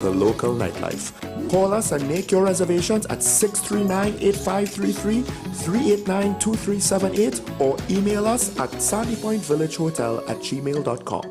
the local nightlife. Call us and make your reservations at 639-8533, 389-2378, or email us at sandypointvillagehotel@gmail.com.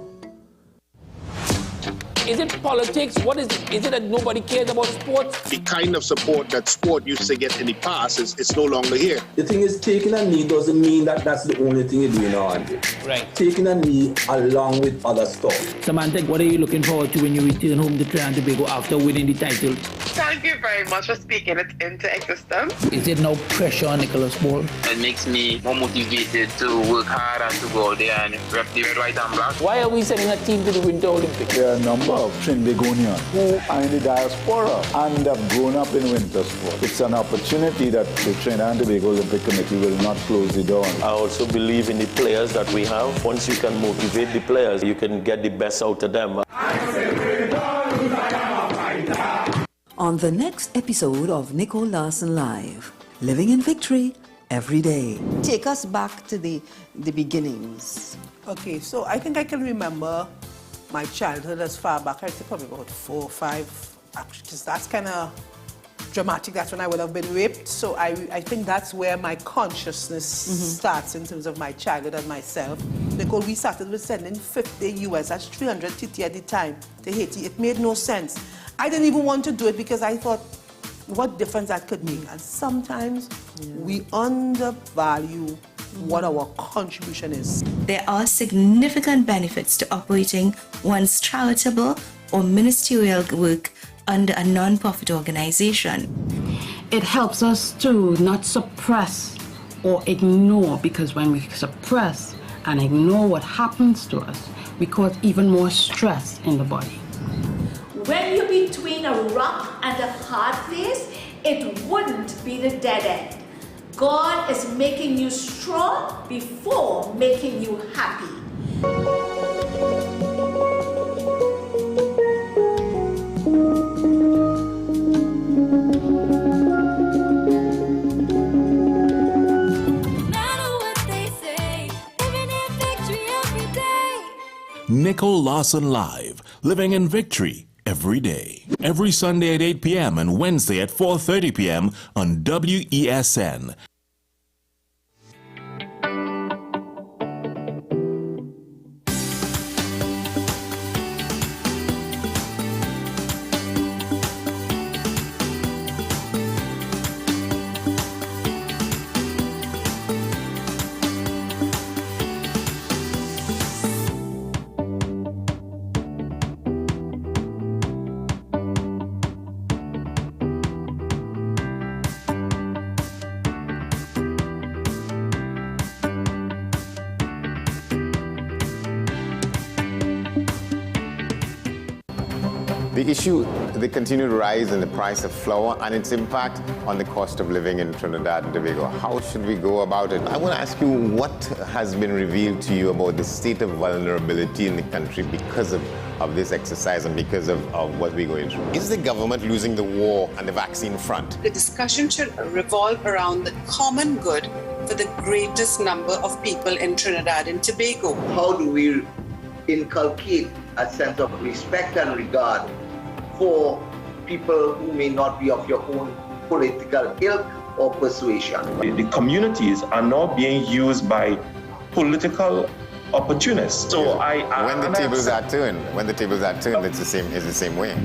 Is it politics? What is it? Is it that nobody cares about sports? The kind of support that sport used to get in the past is no longer here. The thing is, taking a knee doesn't mean that that's the only thing you're doing on it. Right. Taking a knee along with other stuff. Samantha, what are you looking forward to when you return home to Trinidad and Tobago after winning the title? Thank you very much for speaking it into existence. Is there no pressure on Nicholas Paul? It makes me more motivated to work hard and to go out there and rep the white and black. Why are we sending a team to the Winter Olympics? There are a number of Trinbagonians who are in the diaspora and have grown up in winter sport. It's an opportunity that the Trinidad and Tobago Olympic Committee will not close the door on. I also believe in the players that we have. Once you can motivate the players, you can get the best out of them. On the next episode of Nicole Larson Live, Living in Victory Every Day. Take us back to the beginnings. Okay, so I think I can remember my childhood as far back, I think probably about 4 or 5, actually, because that's kind of dramatic. That's when I would have been raped. So I think that's where my consciousness starts in terms of my childhood and myself. Because we started with sending 50 US, that's 300 TT at the time, to Haiti. It made no sense. I didn't even want to do it because I thought what difference that could make. And sometimes we undervalue what our contribution is. There are significant benefits to operating one's charitable or ministerial work under a non-profit organization. It helps us to not suppress or ignore, because when we suppress and ignore what happens to us, we cause even more stress in the body. When you're between a rock and a hard place, it wouldn't be the dead end. God is making you strong before making you happy. Nicole Larson Live, Living in Victory Every Day. Every Sunday at 8 p.m. and Wednesday at 4:30 p.m. on WESN. The issue, the continued rise in the price of flour and its impact on the cost of living in Trinidad and Tobago. How should we go about it? I want to ask you, what has been revealed to you about the state of vulnerability in the country because of this exercise and because of what we're going through? Is the government losing the war on the vaccine front? The discussion should revolve around the common good for the greatest number of people in Trinidad and Tobago. How do we inculcate a sense of respect and regard for people who may not be of your own political ilk or persuasion? The communities are now being used by political opportunists. So when the tables are turned, it's the same way.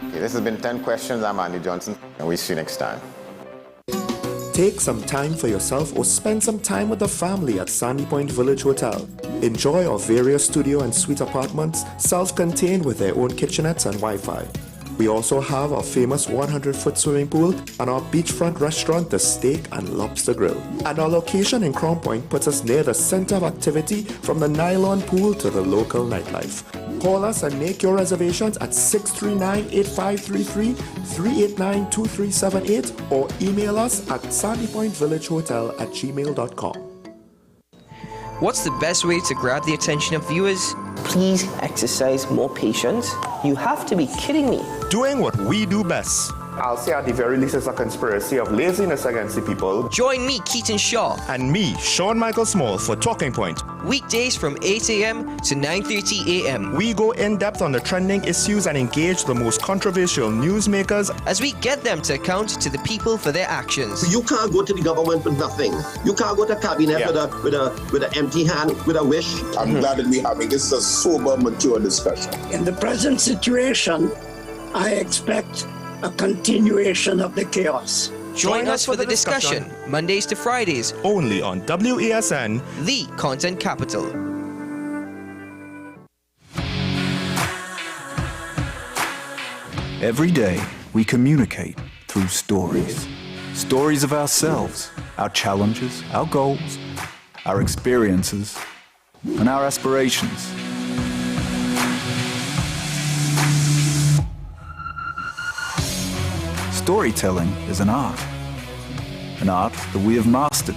Okay, this has been 10 Questions. I'm Andy Johnson, and we'll see you next time. Take some time for yourself or spend some time with the family at Sandy Point Village Hotel. Enjoy our various studio and suite apartments, self-contained with their own kitchenettes and Wi-Fi. We also have our famous 100-foot swimming pool and our beachfront restaurant, the Steak and Lobster Grill. And our location in Crown Point puts us near the center of activity, from the nylon pool to the local nightlife. Call us and make your reservations at 639-8533, 389-2378, or email us at sandypointvillagehotel@gmail.com. What's the best way to grab the attention of viewers? Please exercise more patience. You have to be kidding me. Doing what we do best. I'll say at the very least it's a conspiracy of laziness against the people. Join me, Keaton Shaw. And me, Sean Michael Small, for Talking Point. weekdays from 8 a.m. to 9:30 a.m. We go in-depth on the trending issues and engage the most controversial newsmakers as we get them to account to the people for their actions. You can't go to the government with nothing. You can't go to cabinet with an empty hand, with a wish. I'm glad that we're having this a sober, mature discussion. In the present situation, I expect a continuation of the chaos. Join us for the discussion, Mondays to Fridays, only on WESN, the content capital. Every day, we communicate through stories. Stories of ourselves, our challenges, our goals, our experiences, and our aspirations. Storytelling is an art that we have mastered.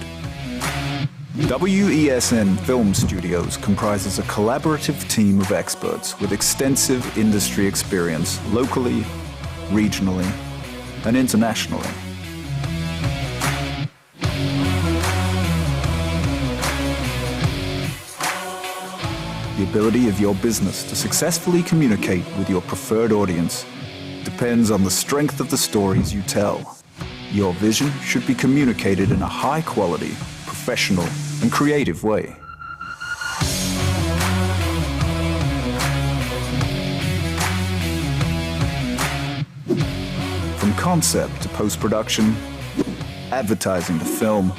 WESN Film Studios comprises a collaborative team of experts with extensive industry experience locally, regionally, and internationally. The ability of your business to successfully communicate with your preferred audience depends on the strength of the stories you tell. Your vision should be communicated in a high-quality, professional, and creative way. From concept to post-production, advertising to film,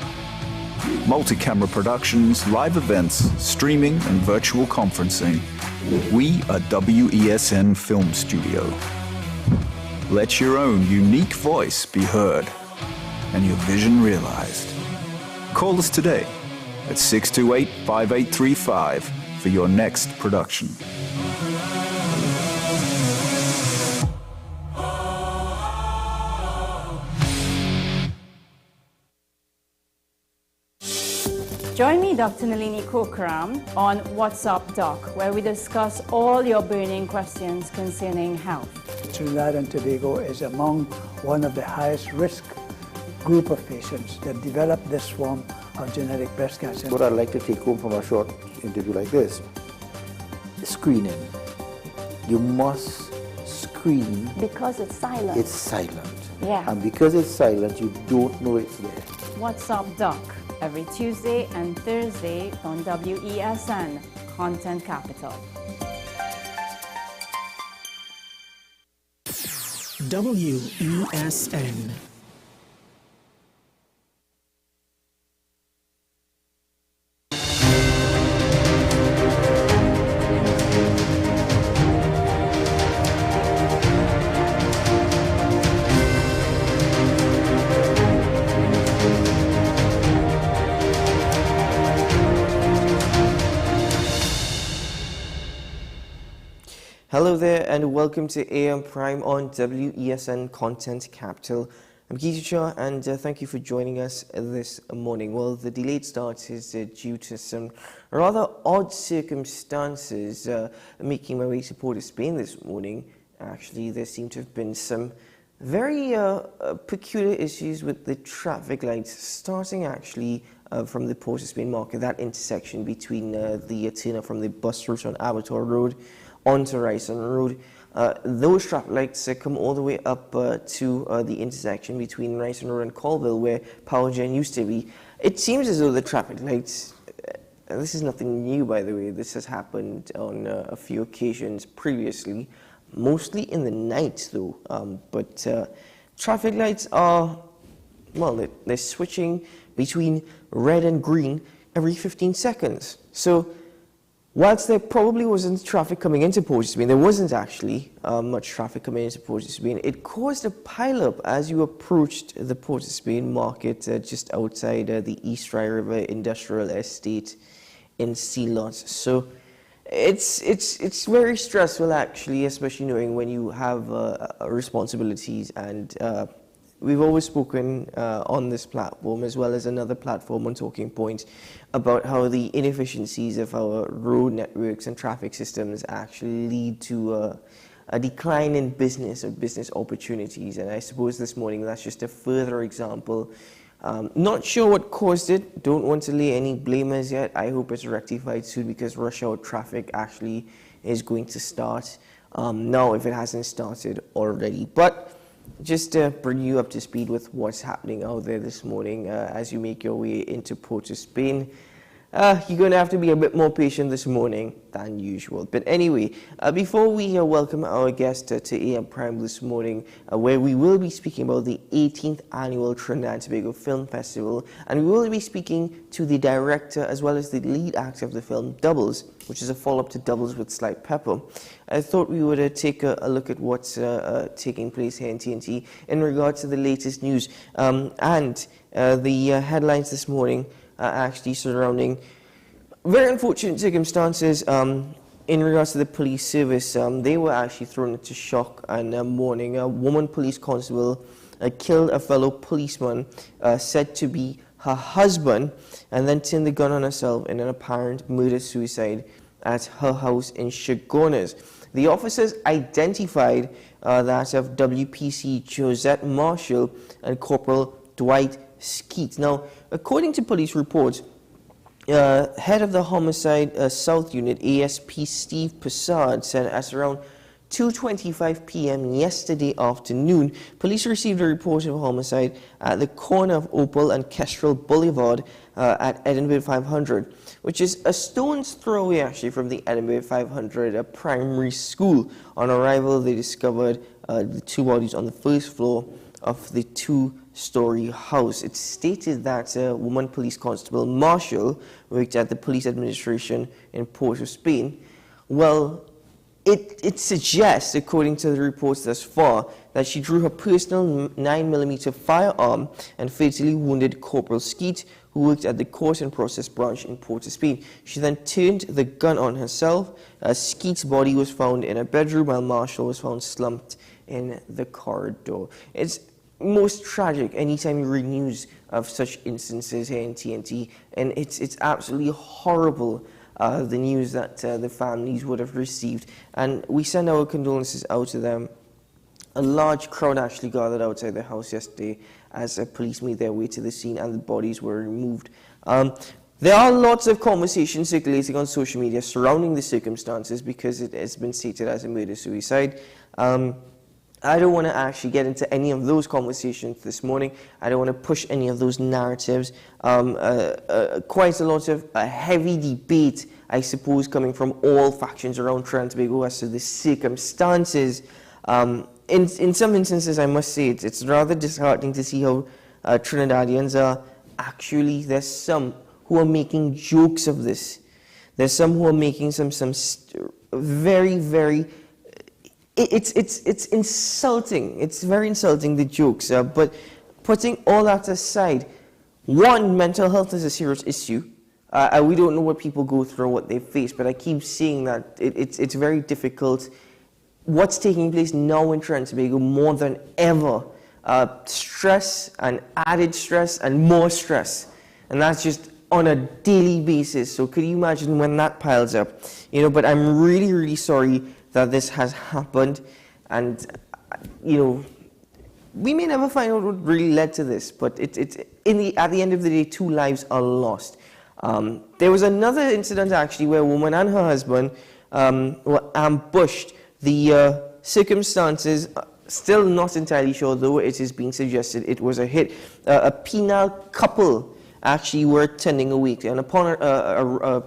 multi-camera productions, live events, streaming, and virtual conferencing, we are WESN Film Studio. Let your own unique voice be heard and your vision realized. Call us today at 628-5835 for your next production. Join me, Dr. Nalini Kokram, on What's Up Doc, where we discuss all your burning questions concerning health. Trinidad and Tobago is among one of the highest risk group of patients that develop this form of genetic breast cancer. What I'd like to take home from a short interview like this, screening. You must screen. Because it's silent. It's silent. Yeah. And because it's silent, you don't know it's there. What's Up Doc, every Tuesday and Thursday on WESN, Content Capital. WESN. Hello there and welcome to AM Prime on WESN Content Capital. I'm Keith Shah and thank you for joining us this morning. Well, the delayed start is due to some rather odd circumstances. Making my way to Port of Spain this morning, actually, there seem to have been some very peculiar issues with the traffic lights, starting actually from the Port of Spain market, that intersection between the turn from the bus route on Abattoir Road onto Ryson Road. Those traffic lights come all the way up to the intersection between Ryson Road and Colville, where Power Gen used to be. It seems as though the traffic lights, this is nothing new by the way, this has happened on a few occasions previously, mostly in the night though, but traffic lights are, well, they're switching between red and green every 15 seconds. So whilst there probably wasn't traffic coming into Port of Spain, there wasn't actually much traffic coming into Port of Spain. It caused a pile-up as you approached the Port of Spain market just outside the East Rye River Industrial Estate in Sealots. So it's very stressful actually, especially knowing when you have responsibilities, and we've always spoken on this platform as well as another platform on Talking Point about how the inefficiencies of our road networks and traffic systems actually lead to a decline in business or business opportunities. And I suppose this morning that's just a further example Not sure what caused it. Don't want to lay any blame as yet. I hope it's rectified soon because rush hour traffic actually is going to start now if it hasn't started already. But just to bring you up to speed with what's happening out there this morning as you make your way into Port of Spain. You're going to have to be a bit more patient this morning than usual. But anyway, before we welcome our guest to AM Prime this morning, where we will be speaking about the 18th Annual Trinidad and Tobago Film Festival, and we will be speaking to the director as well as the lead actor of the film, Doubles, which is a follow-up to Doubles with Slight Pepper. I thought we would take a look at what's taking place here in TNT in regards to the latest news. And the headlines this morning actually surrounding very unfortunate circumstances in regards to the police service. They were actually thrown into shock and mourning. A woman police constable killed a fellow policeman said to be her husband and then turned the gun on herself in an apparent murder-suicide at her house in Chagonas. The officers identified that of WPC Josette Marshall and Corporal Dwight Skeet. Now, according to police reports, head of the Homicide South Unit, ASP Steve Passard, said at around 2:25 p.m. yesterday afternoon, police received a report of a homicide at the corner of Opal and Kestrel Boulevard at Edinburgh 500, which is a stone's throw away actually from the Edinburgh 500 primary school. On arrival, they discovered the two bodies on the first floor of the two-story house. It's stated that woman police constable Marshall worked at the police administration in Port of Spain. Well, it suggests, according to the reports thus far, that she drew her personal 9mm firearm and fatally wounded Corporal Skeet, who worked at the Court and Process branch in Port of Spain. She then turned the gun on herself. Skeet's body was found in a bedroom, while Marshall was found slumped in the corridor. It's most tragic anytime you read news of such instances here in TNT, and it's absolutely horrible, the news that the families would have received, and we send our condolences out to them. A large crowd actually gathered outside the house yesterday as police made their way to the scene and the bodies were removed. There are lots of conversations circulating on social media surrounding the circumstances because it has been stated as a murder-suicide. I don't want to actually get into any of those conversations this morning. I don't want to push any of those narratives. Quite a lot of heavy debate, I suppose, coming from all factions around Trinidad and Tobago as to the circumstances. In some instances, I must say, it's rather disheartening to see how Trinidadians are actually, there's some who are making jokes of this. There's some who are making some very, very... It's insulting. It's very insulting, the jokes. But putting all that aside, one, mental health is a serious issue. We don't know what people go through, what they face, but I keep seeing that it's very difficult. What's taking place now in Trinidad and Tobago more than ever, stress and added stress and more stress. And that's just on a daily basis. So could you imagine when that piles up? But I'm really, really sorry that this has happened, and we may never find out what really led to this, but at the end of the day, 2 lives are lost. There was another incident actually where a woman and her husband were ambushed. The circumstances, still not entirely sure, though it is being suggested it was a hit. A penal couple actually were attending a wake, and upon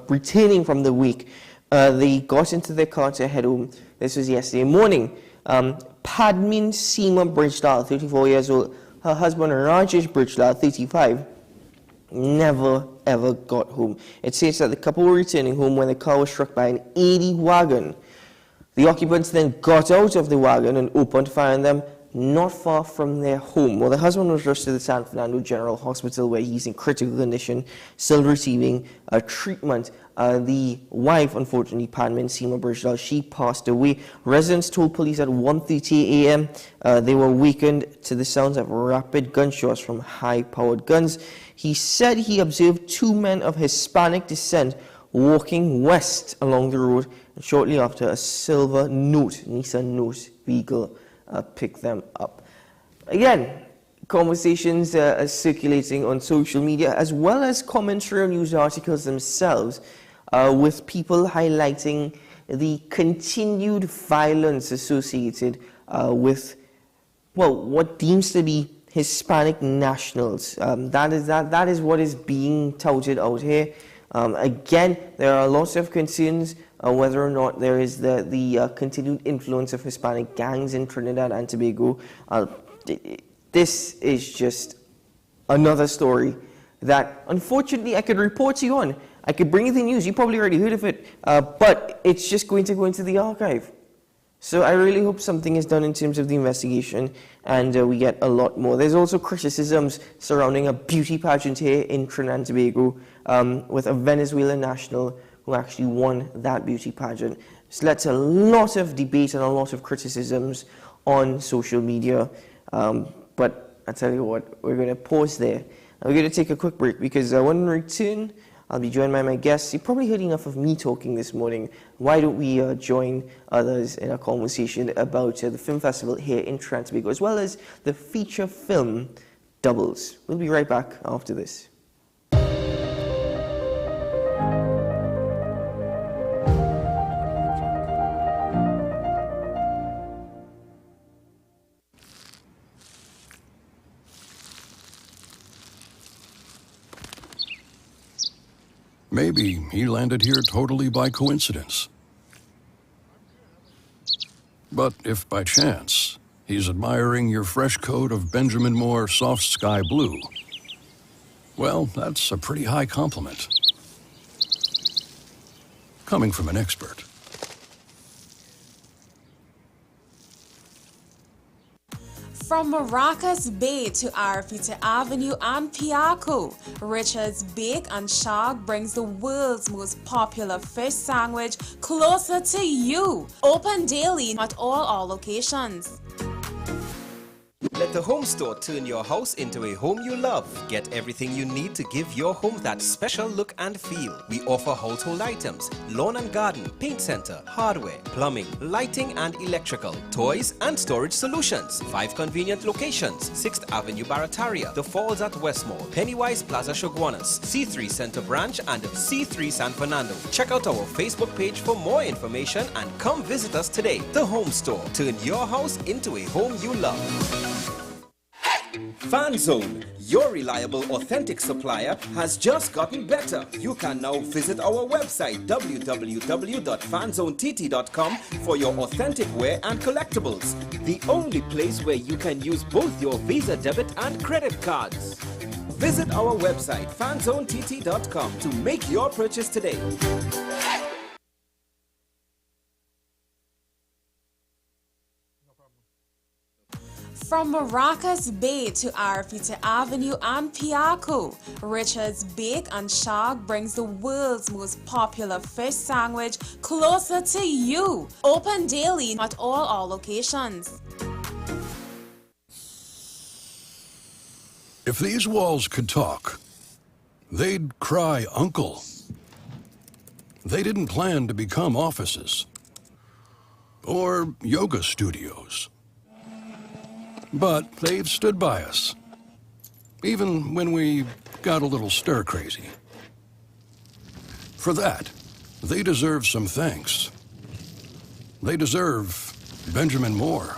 returning from the wake, they got into their car to head home. This was yesterday morning. Padmin Seema Bridgelal, 34 years old, her husband Rajesh Bridgelal, 35, never ever got home. It says that the couple were returning home when the car was struck by an 80 wagon. The occupants then got out of the wagon and opened fire on them not far from their home. Well, the husband was rushed to the San Fernando General Hospital where he's in critical condition, still receiving treatment. The wife, unfortunately, Padmin Seema Bridgelal, she passed away. Residents told police at 1:30 a.m. They were awakened to the sounds of rapid gunshots from high-powered guns. He said he observed 2 men of Hispanic descent walking west along the road, and shortly after, a silver Nissan Note vehicle picked them up. Again, conversations circulating on social media, as well as commentary on news articles themselves, with people highlighting the continued violence associated with, well, what deems to be Hispanic nationals. That is what is being touted out here. Again, there are lots of concerns whether or not there is the continued influence of Hispanic gangs in Trinidad and Tobago. This is just another story that, unfortunately, I could report to you on. I could bring you the news. You probably already heard of it, but it's just going to go into the archive. So I really hope something is done in terms of the investigation, and we get a lot more. There's also criticisms surrounding a beauty pageant here in Trinidad and Tobago with a Venezuelan national who actually won that beauty pageant. It's led to a lot of debate and a lot of criticisms on social media. But I tell you what, we're going to pause there. We're going to take a quick break because when we return, I'll be joined by my guests. You probably heard enough of me talking this morning. Why don't we join others in a conversation about the film festival here in Trinidad and Tobago, as well as the feature film Doubles. We'll be right back after this. Maybe he landed here totally by coincidence. But if by chance he's admiring your fresh coat of Benjamin Moore soft sky blue, well, that's a pretty high compliment. Coming from an expert. From Maracas Bay to Arafita Avenue and Piaco, Richard's Bake and Shark brings the world's most popular fish sandwich closer to you. Open daily at all our locations. Let the home store turn your house into a home you love. Get everything you need to give your home that special look and feel. We offer household items, lawn and garden, paint center, hardware, plumbing, lighting and electrical, toys and storage solutions. 5 convenient locations: 6th Avenue Barataria, The Falls at Westmore, Pennywise Plaza Shoguanas, C3 Center Branch and C3 San Fernando. Check out our Facebook page for more information and come visit us today. The Home Store. Turn your house into a home you love. Fan Zone, your reliable, authentic supplier, has just gotten better. You can now visit our website www.fanzonett.com for your authentic wear and collectibles. The only place where you can use both your Visa debit and credit cards. Visit our website fanzonett.com to make your purchase today. From Maracas Bay to Arafita Avenue and Piaco, Richard's Bake and Shark brings the world's most popular fish sandwich closer to you. Open daily at all our locations. If these walls could talk, they'd cry uncle. They didn't plan to become offices or yoga studios. But they've stood by us, even when we got a little stir-crazy. For that, they deserve some thanks. They deserve Benjamin Moore.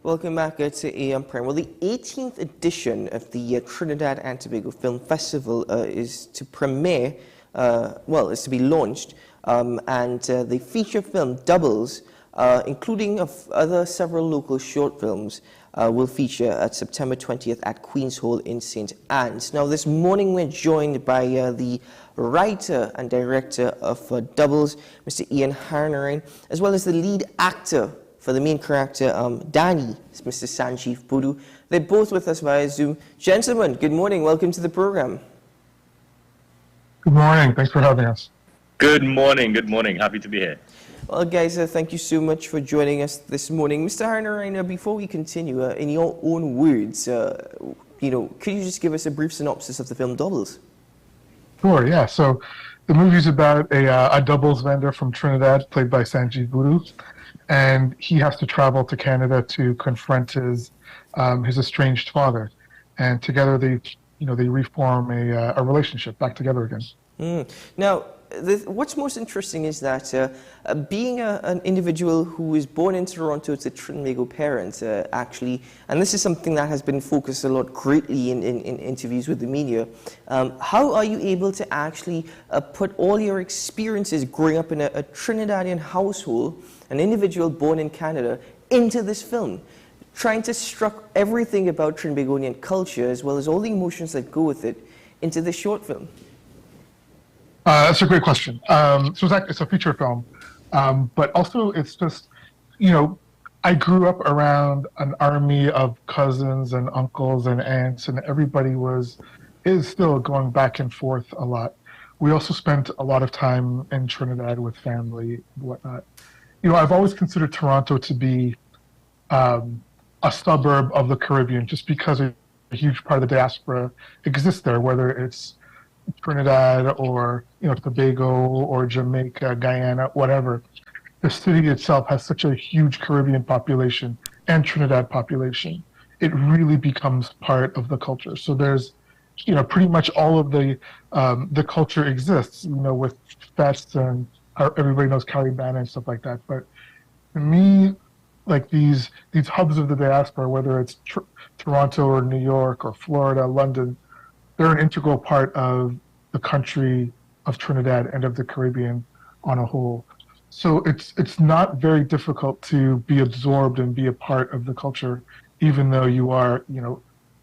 Welcome back to AM Prime. Well, the 18th edition of the Trinidad and Tobago Film Festival is to premiere, is to be launched, and the feature film Doubles, including several local short films, will feature at September 20th at Queen's Hall in St. Anne's. Now, this morning we're joined by the writer and director of Doubles, Mr. Ian Harnarain, as well as the lead actor for the main character, Danny, Mr. Sanjeev Pudu. They're both with us via Zoom. Gentlemen, good morning. Welcome to the program. Good morning. Thanks for having us. Good morning. Good morning. Happy to be here. Well, guys, thank you so much for joining us this morning. Mr. Harnarain, before we continue, in your own words, could you just give us a brief synopsis of the film Doubles? Sure, yeah. So The movie's about a doubles vendor from Trinidad, played by Sanjeev Buru, and he has to travel to Canada to confront his estranged father, and together they reform a relationship back together again. Now, what's most interesting is that being an individual who was born in Toronto to Trinbago parents, actually, and this is something that has been focused a lot greatly in interviews with the media, how are you able to actually put all your experiences growing up in a Trinidadian household, an individual born in Canada, into this film? Trying to struck everything about Trinbagonian culture, as well as all the emotions that go with it, into this short film. That's a great question. So it's a feature film, but also it's just, I grew up around an army of cousins and uncles and aunts, and everybody is still going back and forth a lot. We also spent a lot of time in Trinidad with family and whatnot. I've always considered Toronto to be a suburb of the Caribbean, just because a huge part of the diaspora exists there, whether it's Trinidad or Tobago or Jamaica, Guyana, whatever. The city itself has such a huge Caribbean population and Trinidad population. It really becomes part of the culture. So there's, pretty much all of the culture exists, with fests and everybody knows Caribana and stuff like that. But for me, like these hubs of the diaspora, whether it's Toronto or New York or Florida, London, they're an integral part of the country of Trinidad and of the Caribbean on a whole. So it's not very difficult to be absorbed and be a part of the culture, even though you are,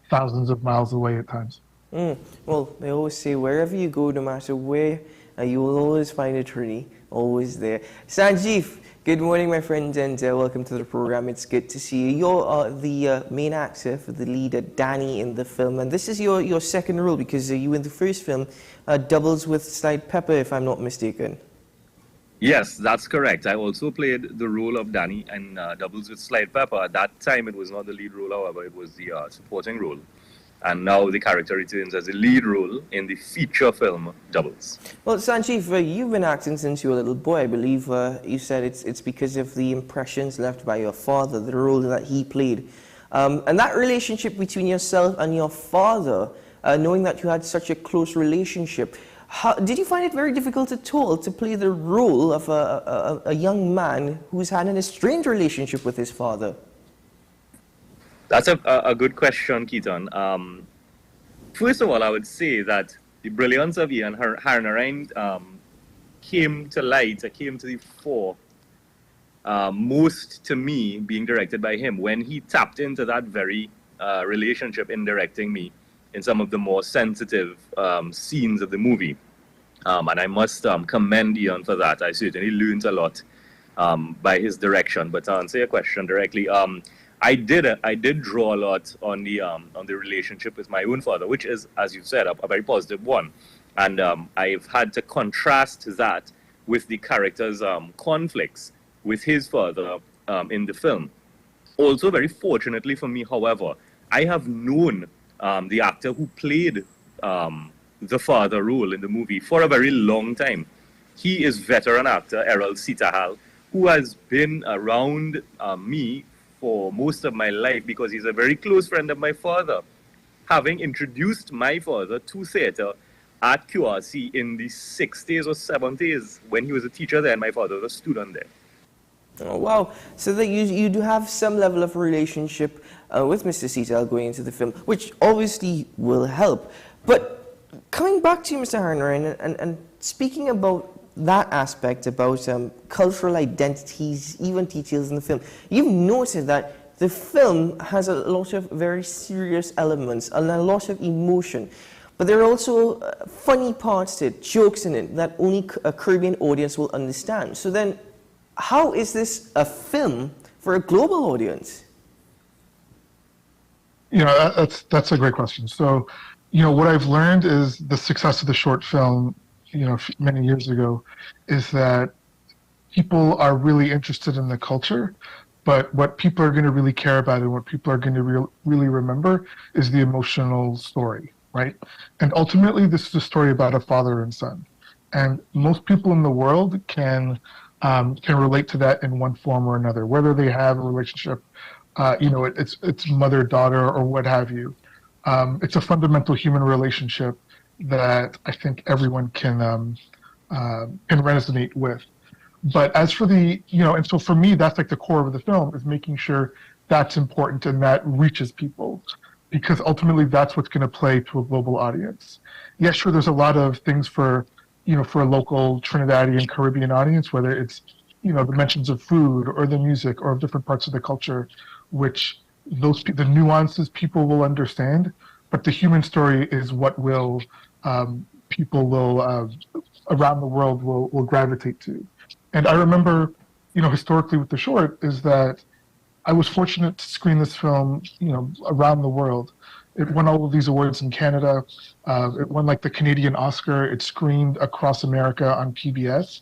thousands of miles away at times. Well, they always say wherever you go, no matter where, you will always find a Trini, always there. Sanjeev, good morning, my friend, and welcome to the program. It's good to see you. You're the main actor for the lead, Danny, in the film, and this is your second role, because you in the first film doubles with Slide Pepper, if I'm not mistaken. Yes, that's correct. I also played the role of Danny and doubles with Slide Pepper. At that time, it was not the lead role, however, it was the supporting role. And now the character returns as a lead role in the feature film Doubles. Well, Sanjeev, you've been acting since you were a little boy. I believe you said it's because of the impressions left by your father, the role that he played. And that relationship between yourself and your father, knowing that you had such a close relationship, did you find it very difficult at all to play the role of a young man who's had an estranged relationship with his father? That's a good question, Keaton. First of all, I would say that the brilliance of Ian Harnarine came to light, came to the fore, most to me being directed by him when he tapped into that very relationship in directing me in some of the more sensitive scenes of the movie. And I must commend Ian for that. I certainly learned a lot by his direction. But to answer your question directly, I did draw a lot on the relationship with my own father, which is, as you said, a very positive one. And I've had to contrast that with the character's conflicts with his father in the film. Also, very fortunately for me, however, I have known the actor who played the father role in the movie for a very long time. He is veteran actor Errol Sitahal, who has been around me for most of my life because he's a very close friend of my father, having introduced my father to theatre at QRC in the 60s or 70s when he was a teacher there and my father was a student there. Oh, wow. So that you do have some level of relationship with Mr. Sitahal going into the film, which obviously will help. But coming back to you, Mr. Harnarine, and speaking about that aspect about cultural identities, even details in the film, you've noted that the film has a lot of very serious elements and a lot of emotion. But there are also funny parts to it, jokes in it that only a Caribbean audience will understand. So then, how is this a film for a global audience? That's a great question. So, what I've learned is the success of the short film, many years ago, is that people are really interested in the culture, but what people are going to really care about and what people are going to really remember is the emotional story, right? And ultimately, this is a story about a father and son. And most people in the world can relate to that in one form or another, whether they have a relationship, it's mother-daughter or what have you. It's a fundamental human relationship that I think everyone can resonate with. But as for and so for me, that's like the core of the film, is making sure that's important and that reaches people, because ultimately that's what's going to play to a global audience. Yes, sure, there's a lot of things for a local Trinidadian Caribbean audience, whether it's, the mentions of food or the music or of different parts of the culture, which the nuances people will understand, but the human story is what people will around the world will gravitate to. And I remember, historically with the short, is that I was fortunate to screen this film, around the world. It won all of these awards in Canada. It won like the Canadian Oscar. It screened across America on PBS.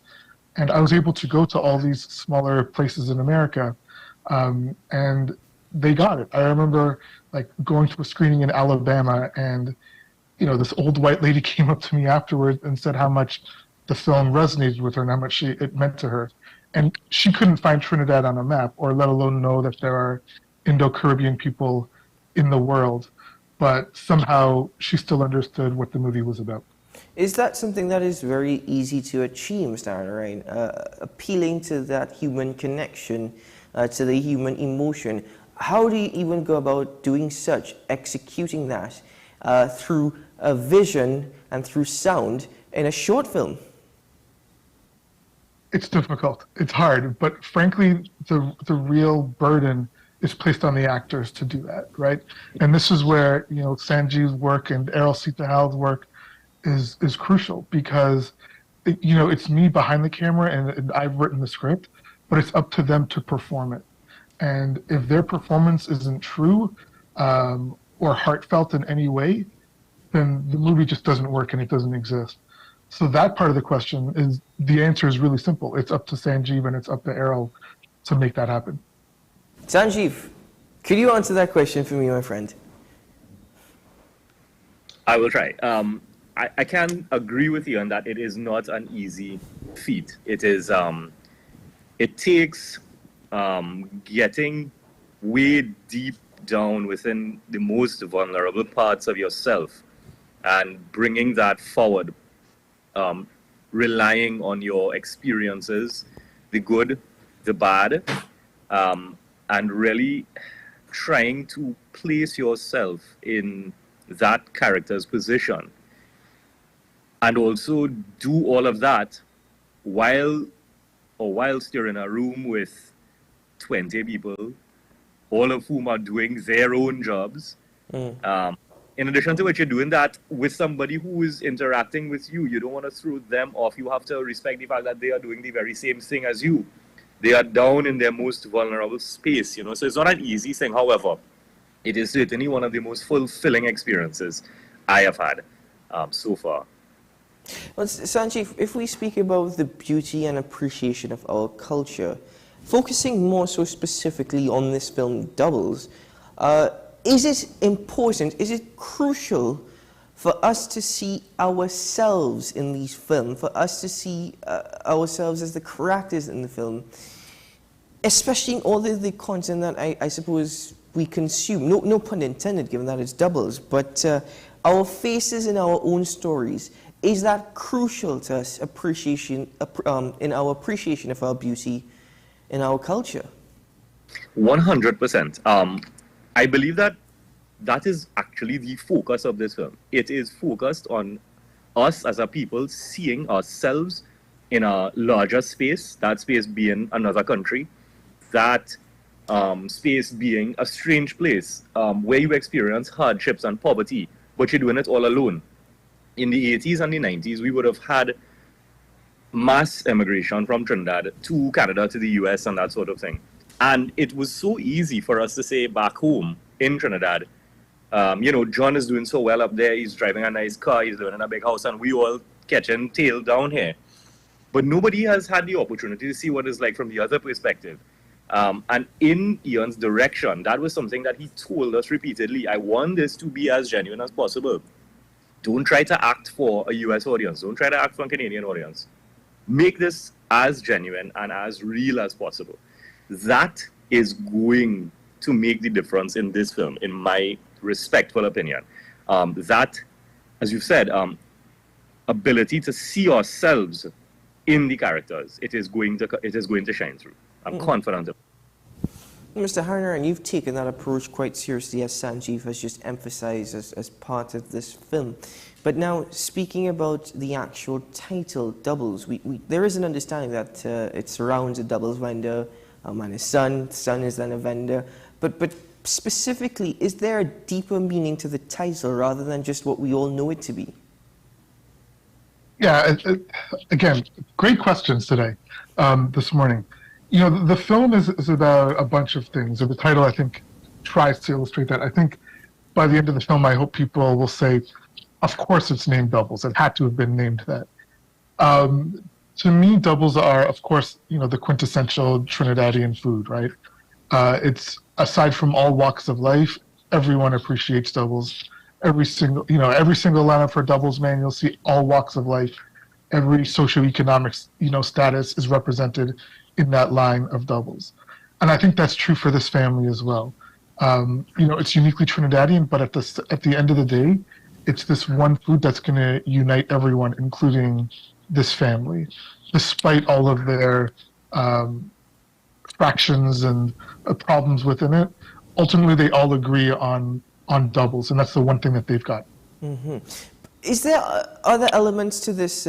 And I was able to go to all these smaller places in America, and they got it. I remember like going to a screening in Alabama, and this old white lady came up to me afterwards and said how much the film resonated with her and how much it meant to her. And she couldn't find Trinidad on a map, or let alone know that there are Indo-Caribbean people in the world. But somehow she still understood what the movie was about. Is that something that is very easy to achieve, Mr. Aaron? Appealing to that human connection, to the human emotion. How do you even go about doing such, executing that through a vision and through sound in a short film? It's difficult. It's hard. But frankly, the real burden is placed on the actors to do that, right? And this is where, Sanjeev's work and Errol Sitahal's work is crucial, because, it's me behind the camera and I've written the script, but it's up to them to perform it. And if their performance isn't true or heartfelt in any way, then the movie just doesn't work and it doesn't exist. So that part of the question is, the answer is really simple. It's up to Sanjeev and it's up to Errol to make that happen. Sanjeev, could you answer that question for me, my friend? I will try. I can agree with you on that. It is not an easy feat. It is. It takes getting way deep down within the most vulnerable parts of yourself and bringing that forward, relying on your experiences, the good, the bad, and really trying to place yourself in that character's position. And also do all of that whilst you're in a room with 20 people, all of whom are doing their own jobs. In addition to which, you're doing that with somebody who is interacting with you. You don't want to throw them off. You have to respect the fact that they are doing the very same thing as you. They are down in their most vulnerable space, So it's not an easy thing. However, it is certainly one of the most fulfilling experiences I have had so far. Well, Sanjeev, if we speak about the beauty and appreciation of our culture, focusing more so specifically on this film Doubles, is it important, is it crucial for us to see ourselves in these films, for us to see ourselves as the characters in the film, especially in all of the content that I suppose we consume? No pun intended, given that it's Doubles, but our faces in our own stories. Is that crucial to us in our appreciation of our beauty in our culture? 100%. I believe that is actually the focus of this film. It is focused on us as a people seeing ourselves in a larger space, that space being another country, that space being a strange place where you experience hardships and poverty, but you're doing it all alone. In the 80s and the 90s, we would have had mass immigration from Trinidad to Canada, to the US, and that sort of thing. And it was so easy for us to say back home in Trinidad, John is doing so well up there, he's driving a nice car, he's living in a big house, and we all catching tail down here. But nobody has had the opportunity to see what it's like from the other perspective. And in Ian's direction, that was something that he told us repeatedly. I want this to be as genuine as possible. Don't try to act for a US audience. Don't try to act for a Canadian audience. Make this as genuine and as real as possible. That is going to make the difference in this film, in my respectful opinion. That, as you've said, ability to see ourselves in the characters, it is going to shine through. I'm confident of it. Mr. Harner, and you've taken that approach quite seriously, as Sanjeev has just emphasized as part of this film. But now, speaking about the actual title, Doubles, there is an understanding that it surrounds a doubles vendor and his son. The son is then a vendor. But specifically, is there a deeper meaning to the title rather than just what we all know it to be? Yeah, again, great questions today, this morning. You know, the film is about a bunch of things, and the title, I think, tries to illustrate that. I think by the end of the film, I hope people will say, of course it's named Doubles. It had to have been named that. To me, doubles are, of course, you know, the quintessential Trinidadian food, right? It's, aside from all walks of life, everyone appreciates doubles. Every single lineup for doubles, man, you'll see all walks of life. Every socioeconomic, status is represented in that line of doubles. And I think that's true for this family as well. It's uniquely Trinidadian, but at the end of the day, it's this one food that's going to unite everyone, including this family, despite all of their fractions and problems within it. Ultimately, they all agree on doubles, and that's the one thing that they've got. Mm-hmm. Is there other elements to this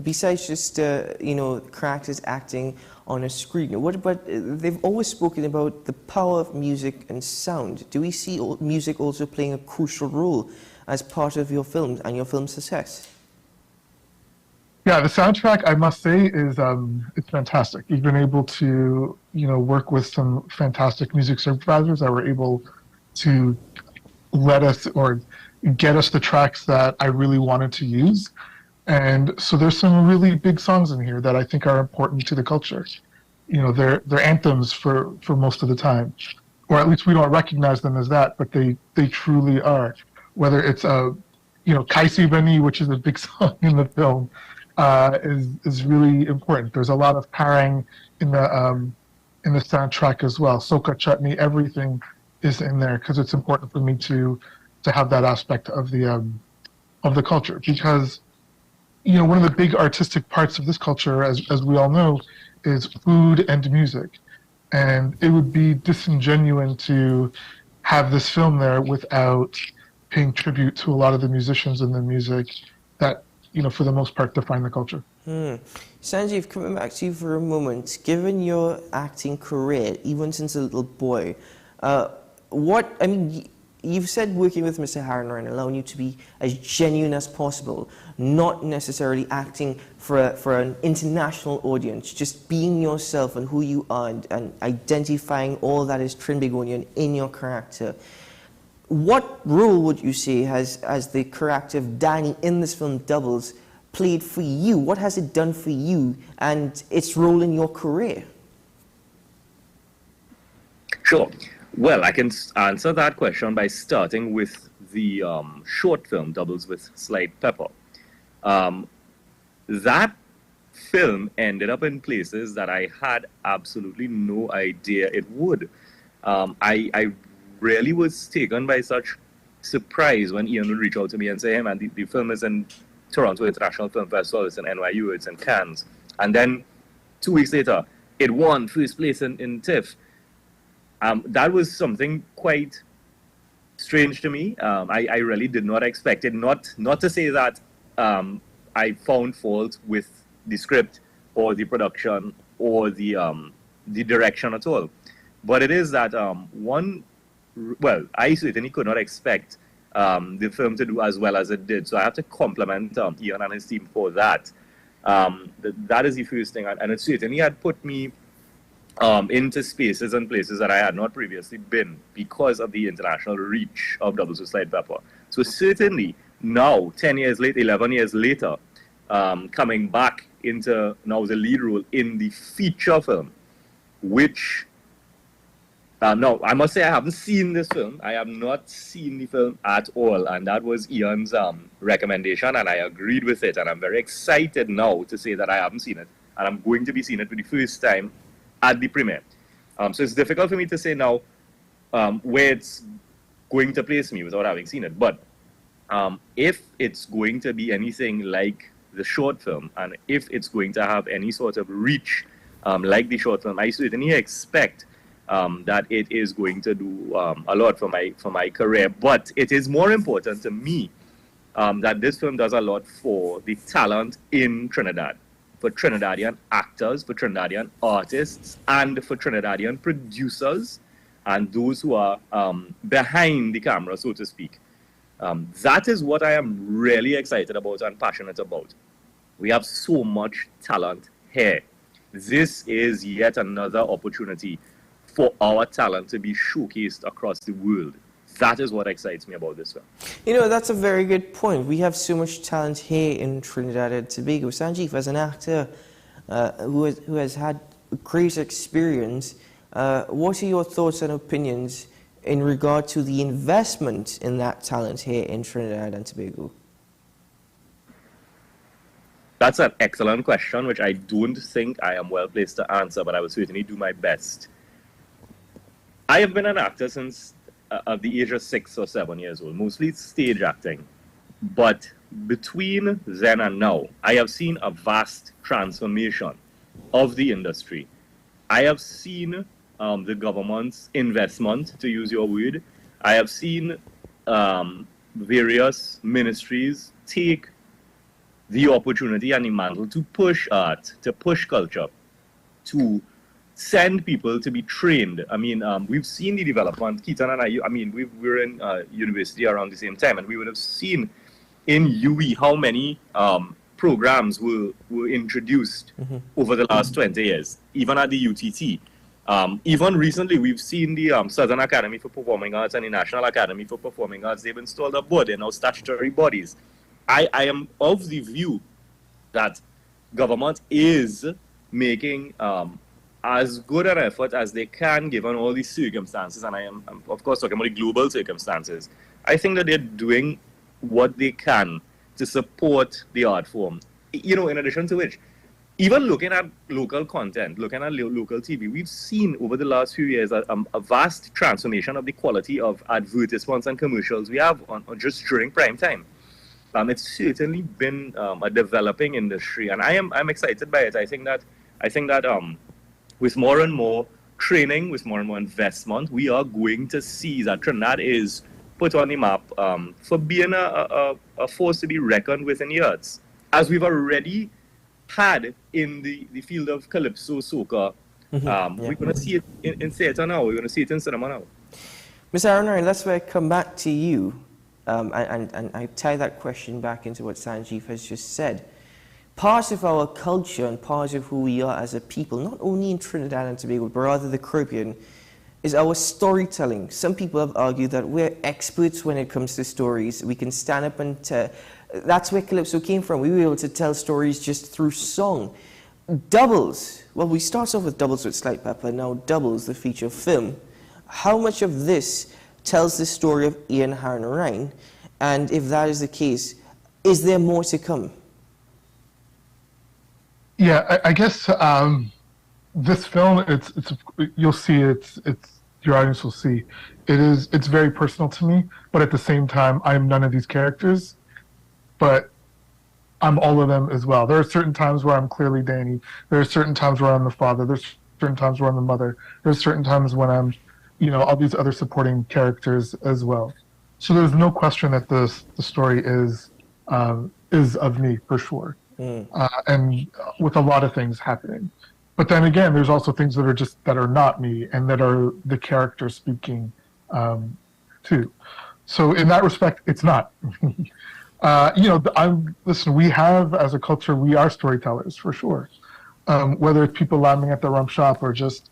besides just characters acting on a screen? But they've always spoken about the power of music and sound. Do we see music also playing a crucial role as part of your films and your film success? Yeah, the soundtrack, I must say, is it's fantastic. We've been able to work with some fantastic music supervisors that were able to let us or get us the tracks that I really wanted to use. And so there's some really big songs in here that I think are important to the culture. They're anthems for most of the time, or at least we don't recognize them as that, but they truly are. Whether it's Kaisi Bani, which is a big song in the film, is really important. There's a lot of parang in the soundtrack as well. Soka Chutney, everything is in there because it's important for me to have that aspect of the culture, because one of the big artistic parts of this culture, as we all know, is food and music, and it would be disingenuous to have this film there without paying tribute to a lot of the musicians and the music that for the most part define the culture. Sanjeev, coming back to you for a moment, given your acting career, even since a little boy, you've said working with Mr. Harner and allowing you to be as genuine as possible, not necessarily acting for an international audience, just being yourself and who you are and identifying all that is Trinbagonian in your character. What role would you say as the character of Danny in this film Doubles played for you? What has it done for you and its role in your career? Sure. Well, I can answer that question by starting with the short film, Doubles with Slight Pepper. That film ended up in places that I had absolutely no idea it would. I really was taken by such surprise when Ian would reach out to me and say, hey man, the film is in Toronto International Film Festival, it's in NYU, it's in Cannes. And then 2 weeks later, it won first place in TIFF. That was something quite strange to me. I really did not expect it. Not to say that I found fault with the script or the production or the direction at all. But it is that I certainly could not expect the film to do as well as it did. So I have to compliment Ian and his team for that. That is the first thing. And it certainly had put me into spaces and places that I had not previously been because of the international reach of Doubles with Slight Pepper. So certainly now, 10 years later, 11 years later, coming back into now the lead role in the feature film, which No, I must say I haven't seen this film. I have not seen the film at all, and that was Ian's recommendation, and I agreed with it. And I'm very excited now to say that I haven't seen it, and I'm going to be seeing it for the first time at the premiere. So it's difficult for me to say now where it's going to place me without having seen it. But if it's going to be anything like the short film, and if it's going to have any sort of reach like the short film, I certainly expect that it is going to do a lot for my career. But it is more important to me that this film does a lot for the talent in Trinidad, for Trinidadian actors, for Trinidadian artists, and for Trinidadian producers, and those who are behind the camera, so to speak. That is what I am really excited about and passionate about. We have so much talent here. This is yet another opportunity for our talent to be showcased across the world. That is what excites me about this film. You know, that's a very good point. We have so much talent here in Trinidad and Tobago. Sanjeev, as an actor who has had great experience, what are your thoughts and opinions in regard to the investment in that talent here in Trinidad and Tobago? That's an excellent question, which I don't think I am well placed to answer, but I will certainly do my best. I have been an actor since the age of 6 or 7 years old, mostly stage acting. But between then and now, I have seen a vast transformation of the industry. I have seen the government's investment, to use your word. I have seen various ministries take the opportunity and the mantle to push art, to push culture, to send people to be trained. I mean, we've seen the development. Keaton and I mean, we were in university around the same time, and we would have seen in UE how many programs were introduced over the last 20 years, even at the UTT. Even recently, we've seen the Southern Academy for Performing Arts and the National Academy for Performing Arts. They've installed a board. They're now statutory bodies. I am of the view that government is making as good an effort as they can given all these circumstances, and I'm of course talking about the global circumstances. I think that they're doing what they can to support the art form. You know, in addition to which, even looking at local content, looking at local TV, we've seen over the last few years a vast transformation of the quality of advertisements and commercials we have on just during prime time. It's certainly been a developing industry, and I'm excited by it. I think that with more and more training, with more and more investment, we are going to see that Trinidad is put on the map for being a force to be reckoned with in the arts, as we've already had in the field of calypso soca. We're going to see it in theatre now. We're going to see it in cinema now. Ms. Aaron, that's where I come back to you, and I tie that question back into what Sanjeev has just said. Part of our culture and part of who we are as a people, not only in Trinidad and Tobago, but rather the Caribbean, is our storytelling. Some people have argued that we're experts when it comes to stories. We can stand up and that's where Calypso came from. We were able to tell stories just through song. Doubles, well, we start off with Doubles with Slight Pepper, now Doubles, the feature film. How much of this tells the story of Ian Harn-Ryan? And if that is the case, is there more to come? Yeah, I guess this film, you'll see it's your audience will see it's very personal to me, but at the same time, I am none of these characters, but I'm all of them as well. There are certain times where I'm clearly Danny. There are certain times where I'm the father. There's certain times where I'm the mother. There's certain times when I'm, all these other supporting characters as well. So there's no question that the story is of me for sure. And with a lot of things happening. But then again, there's also things that are not me and that are the character speaking too. So in that respect, it's not. Listen, we have, as a culture, we are storytellers for sure. Whether it's people lounging at the rum shop or just,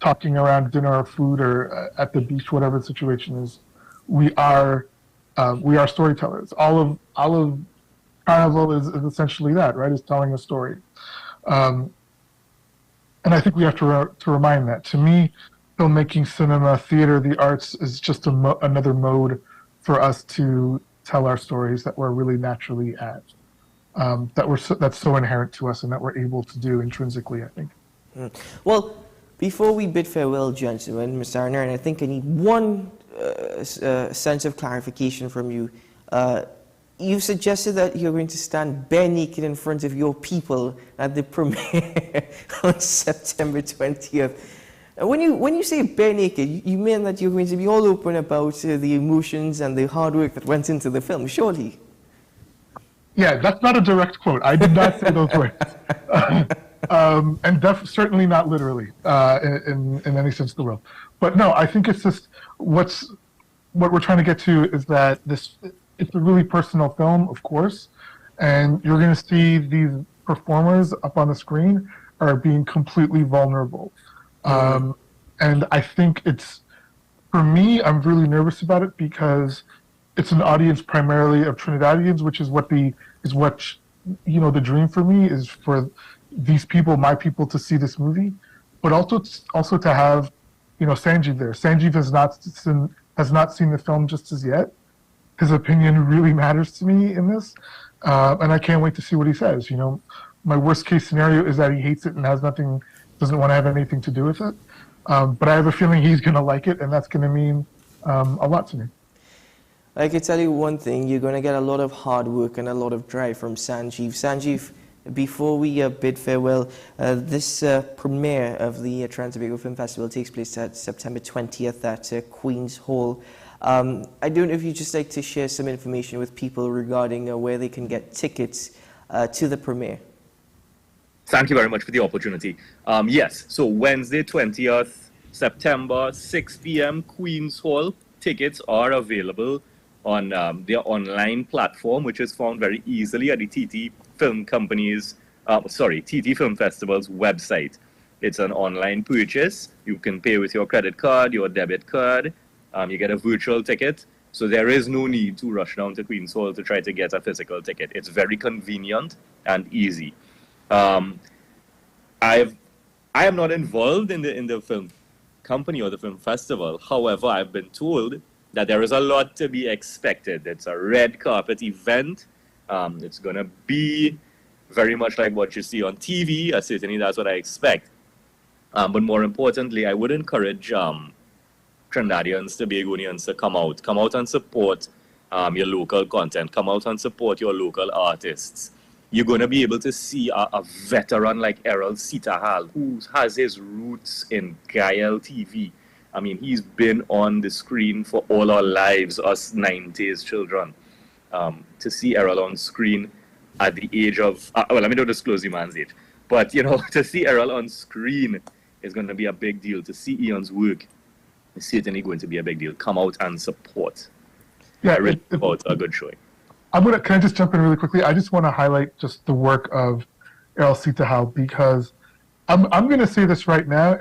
talking around dinner or food or at the beach, whatever the situation is, we are storytellers. All of Carnival is essentially that, right? Is telling a story. And I think we have to remind that. To me, filmmaking, cinema, theater, the arts is just another mode for us to tell our stories that we're really naturally at. That's so inherent to us and that we're able to do intrinsically, I think. Well, before we bid farewell, gentlemen, Mr. Arner, I think I need one sense of clarification from you. You suggested that you're going to stand bare naked in front of your people at the premiere on September 20th. When you say bare naked, you mean that you're going to be all open about the emotions and the hard work that went into the film, surely? Yeah, that's not a direct quote. I did not say those words. And certainly not literally in any sense of the word. But no, I think it's just what we're trying to get to is that it's a really personal film, of course, and you're going to see these performers up on the screen are being completely vulnerable. And I think for me, I'm really nervous about it because it's an audience primarily of Trinidadians, which is what the dream for me is for these people, my people, to see this movie, but also to have, Sanjeev there. Sanjeev has not seen the film just as yet. His opinion really matters to me in this, and I can't wait to see what he says. My worst case scenario is that he hates it and doesn't want to have anything to do with it. But I have a feeling he's going to like it, and that's going to mean a lot to me. I can tell you one thing, you're going to get a lot of hard work and a lot of drive from Sanjeev. Sanjeev, before we bid farewell, this premiere of the Trans-Tobago Film Festival takes place at September 20th at Queen's Hall. I don't know if you'd just like to share some information with people regarding where they can get tickets to the premiere. Thank you very much for the opportunity. Yes, so Wednesday, 20th September, 6 p.m., Queen's Hall. Tickets are available on their online platform, which is found very easily at the TT Film Festival's website. It's an online purchase. You can pay with your credit card, your debit card. You get a virtual ticket. So there is no need to rush down to Queen's Hall to try to get a physical ticket. It's very convenient and easy. I am not involved in the film company or the film festival. However, I've been told that there is a lot to be expected. It's a red carpet event. It's going to be very much like what you see on TV. Certainly that's what I expect. But more importantly, I would encourage Trinidadians, Tobagonians to come out and support your local content. Come out and support your local artists. You're going to be able to see a veteran like Errol Sitahal, who has his roots in Gael TV. I mean, he's been on the screen for all our lives, us 90s children. To see Errol on screen at the age of, well, let me not disclose the man's age, but, to see Errol on screen is going to be a big deal. To see Ian's work is certainly going to be a big deal. Come out and support. Yeah, support a good showing. Can I just jump in really quickly? I just want to highlight just the work of Errol Sitahal because I'm going to say this right now,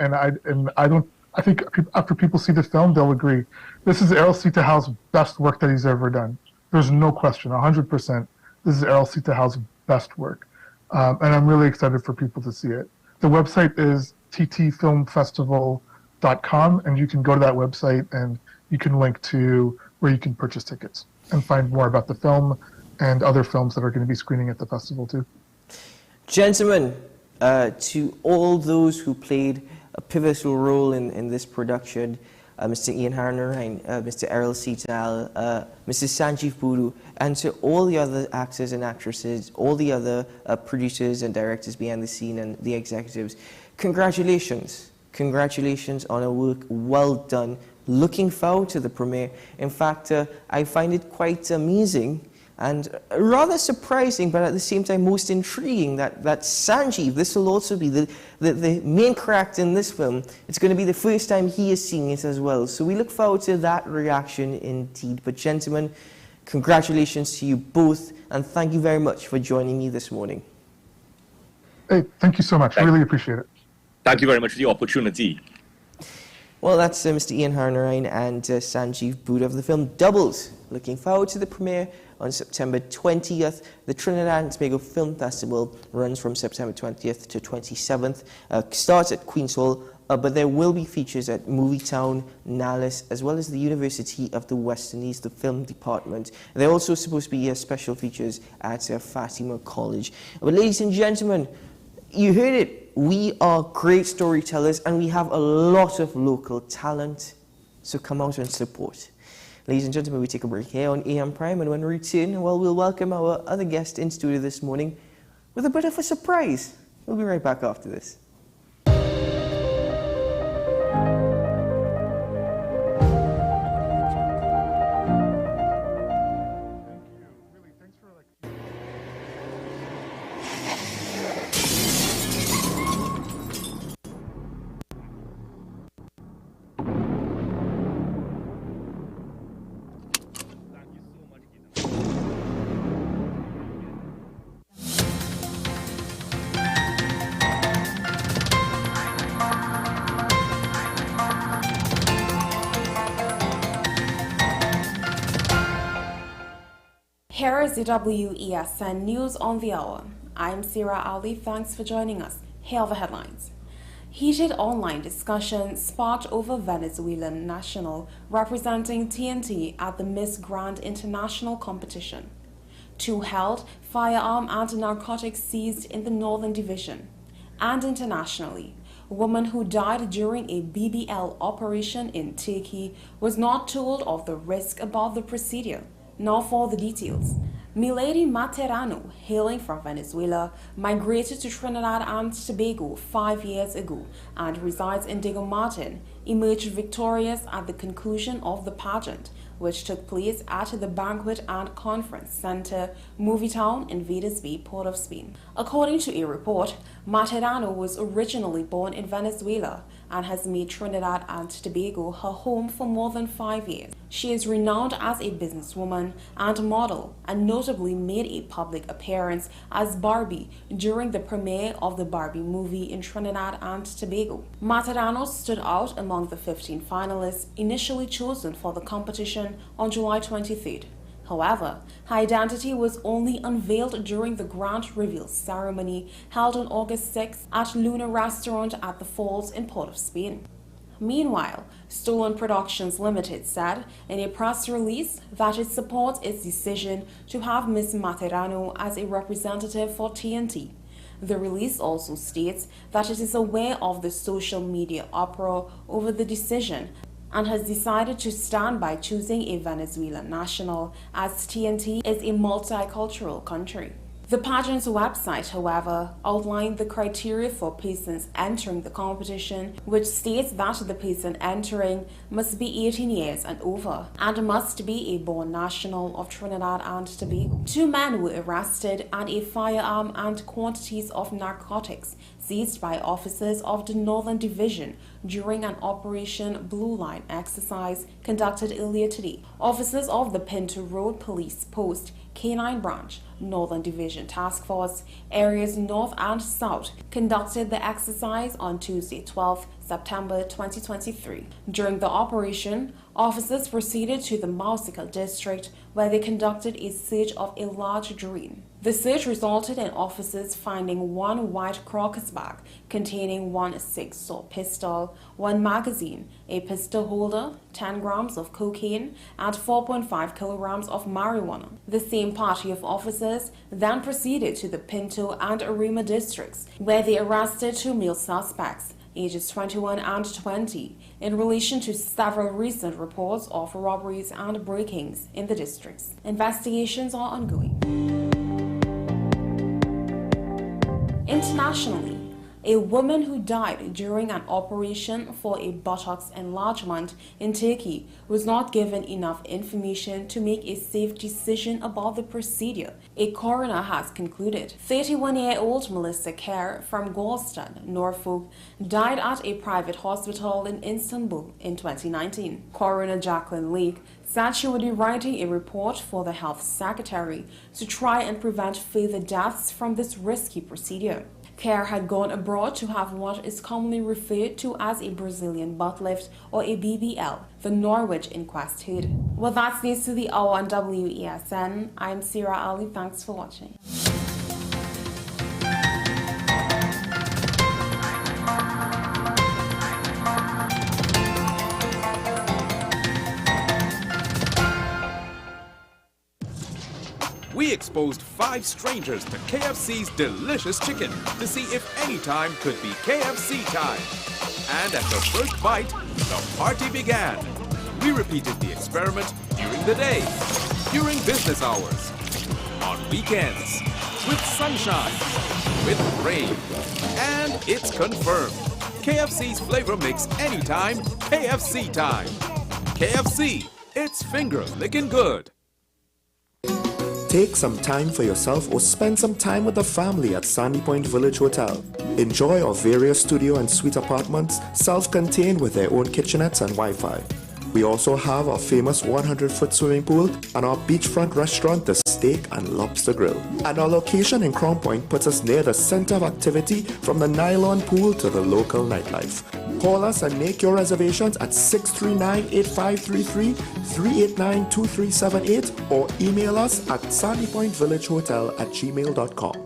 I think after people see this film, they'll agree. This is Errol Sitahal's best work that he's ever done. There's no question, 100%. This is Errol Sitahal's best work. And I'm really excited for people to see it. The website is ttfilmfestival.com, and you can go to that website and you can link to where you can purchase tickets and find more about the film and other films that are going to be screening at the festival too. Gentlemen, to all those who played a pivotal role in this production, Mr. Ian Harnarain, Mr. Errol Sitahal, Mr. Sanjeev Boodoo, and to all the other actors and actresses, all the other producers and directors behind the scene and the executives, congratulations. Congratulations on a work well done. Looking forward to the premiere. In fact, I find it quite amusing and rather surprising, but at the same time most intriguing that Sanjeev, this will also be the main character in this film. It's going to be the first time he is seeing it as well. So we look forward to that reaction indeed. But gentlemen, congratulations to you both, and thank you very much for joining me this morning. Hey, thank you so much. Really appreciate it. Thank you very much for the opportunity. Well, that's Mr. Ian Harnarain and Sanjeev Boodoo of the film Doubles. Looking forward to the premiere on September 20th. The Trinidad and Tobago Film Festival runs from September 20th to 27th. Starts at Queen's Hall but there will be features at Movietown, Nallis, as well as the University of the West Indies, the film department. There are also supposed to be special features at Fatima College. But ladies and gentlemen, you heard it. We are great storytellers and we have a lot of local talent. So come out and support. Ladies and gentlemen, we take a break here on AM Prime, and when we return, well, we'll welcome our other guest in studio this morning with a bit of a surprise. We'll be right back after this. Here is the WESN News on the Hour. I'm Sira Ali. Thanks for joining us. Here are the headlines. Heated online discussion sparked over Venezuelan national representing TNT at the Miss Grand International competition. 2 held, firearm and narcotics seized in the Northern Division. And internationally, a woman who died during a BBL operation in Turkey was not told of the risk about the procedure. Now for the details. Milady Materano, hailing from Venezuela, migrated to Trinidad and Tobago 5 years ago and resides in Diego Martin, emerged victorious at the conclusion of the pageant, which took place at the Banquet and Conference Center, Movietown in Vedas Bay, Port of Spain. According to a report, Materano was originally born in Venezuela and has made Trinidad and Tobago her home for more than 5 years. She is renowned as a businesswoman and model, and notably made a public appearance as Barbie during the premiere of the Barbie movie in Trinidad and Tobago. Materano stood out among the 15 finalists initially chosen for the competition on July 23rd. However, her identity was only unveiled during the grand reveal ceremony held on August 6 at Luna Restaurant at the Falls in Port of Spain. Meanwhile, Stolen Productions Limited said in a press release that it supports its decision to have Ms. Materano as a representative for TNT. The release also states that it is aware of the social media uproar over the decision and has decided to stand by choosing a Venezuelan national, as TNT is a multicultural country. The pageant's website, however, outlined the criteria for persons entering the competition, which states that the person entering must be 18 years and over and must be a born national of Trinidad and Tobago. 2 men were arrested and a firearm and quantities of narcotics seized by officers of the Northern Division during an Operation Blue Line exercise conducted earlier today. Officers of the Pinto Road Police Post K9 Branch, Northern Division Task Force, areas North and South, conducted the exercise on Tuesday, 12 September 2023. During the operation, officers proceeded to the Mausical district where they conducted a search of a large drain. The search resulted in officers finding 1 white crocus bag containing 1 6-saw pistol, 1 magazine, a pistol holder, 10 grams of cocaine, and 4.5 kilograms of marijuana. The same party of officers then proceeded to the Pinto and Arima districts, where they arrested 2 male suspects, ages 21 and 20, in relation to several recent reports of robberies and break-ins in the districts. Investigations are ongoing. Internationally, a woman who died during an operation for a buttocks enlargement in Turkey was not given enough information to make a safe decision about the procedure, a coroner has concluded. 31-year-old Melissa Kerr from Gorleston, Norfolk, died at a private hospital in Istanbul in 2019. Coroner Jacqueline Lake said she would be writing a report for the health secretary to try and prevent further deaths from this risky procedure. Kerr had gone abroad to have what is commonly referred to as a Brazilian butt lift or a BBL, the Norwich inquest heard. Well, that's news to the hour on WESN. I'm Sira Ali. Thanks for watching. exposed 5 strangers to KFC's delicious chicken to see if any time could be KFC time. And at the first bite, the party began. We repeated the experiment during the day, during business hours, on weekends, with sunshine, with rain. And it's confirmed. KFC's flavor makes anytime KFC time. KFC, it's finger licking good. Take some time for yourself or spend some time with the family at Sandy Point Village Hotel. Enjoy our various studio and suite apartments, self-contained with their own kitchenettes and Wi-Fi. We also have our famous 100-foot swimming pool and our beachfront restaurant, the Steak and Lobster Grill. And our location in Crown Point puts us near the center of activity from the nylon pool to the local nightlife. Call us and make your reservations at 639-8533, 389-2378 or email us at sandypointvillagehotel@gmail.com.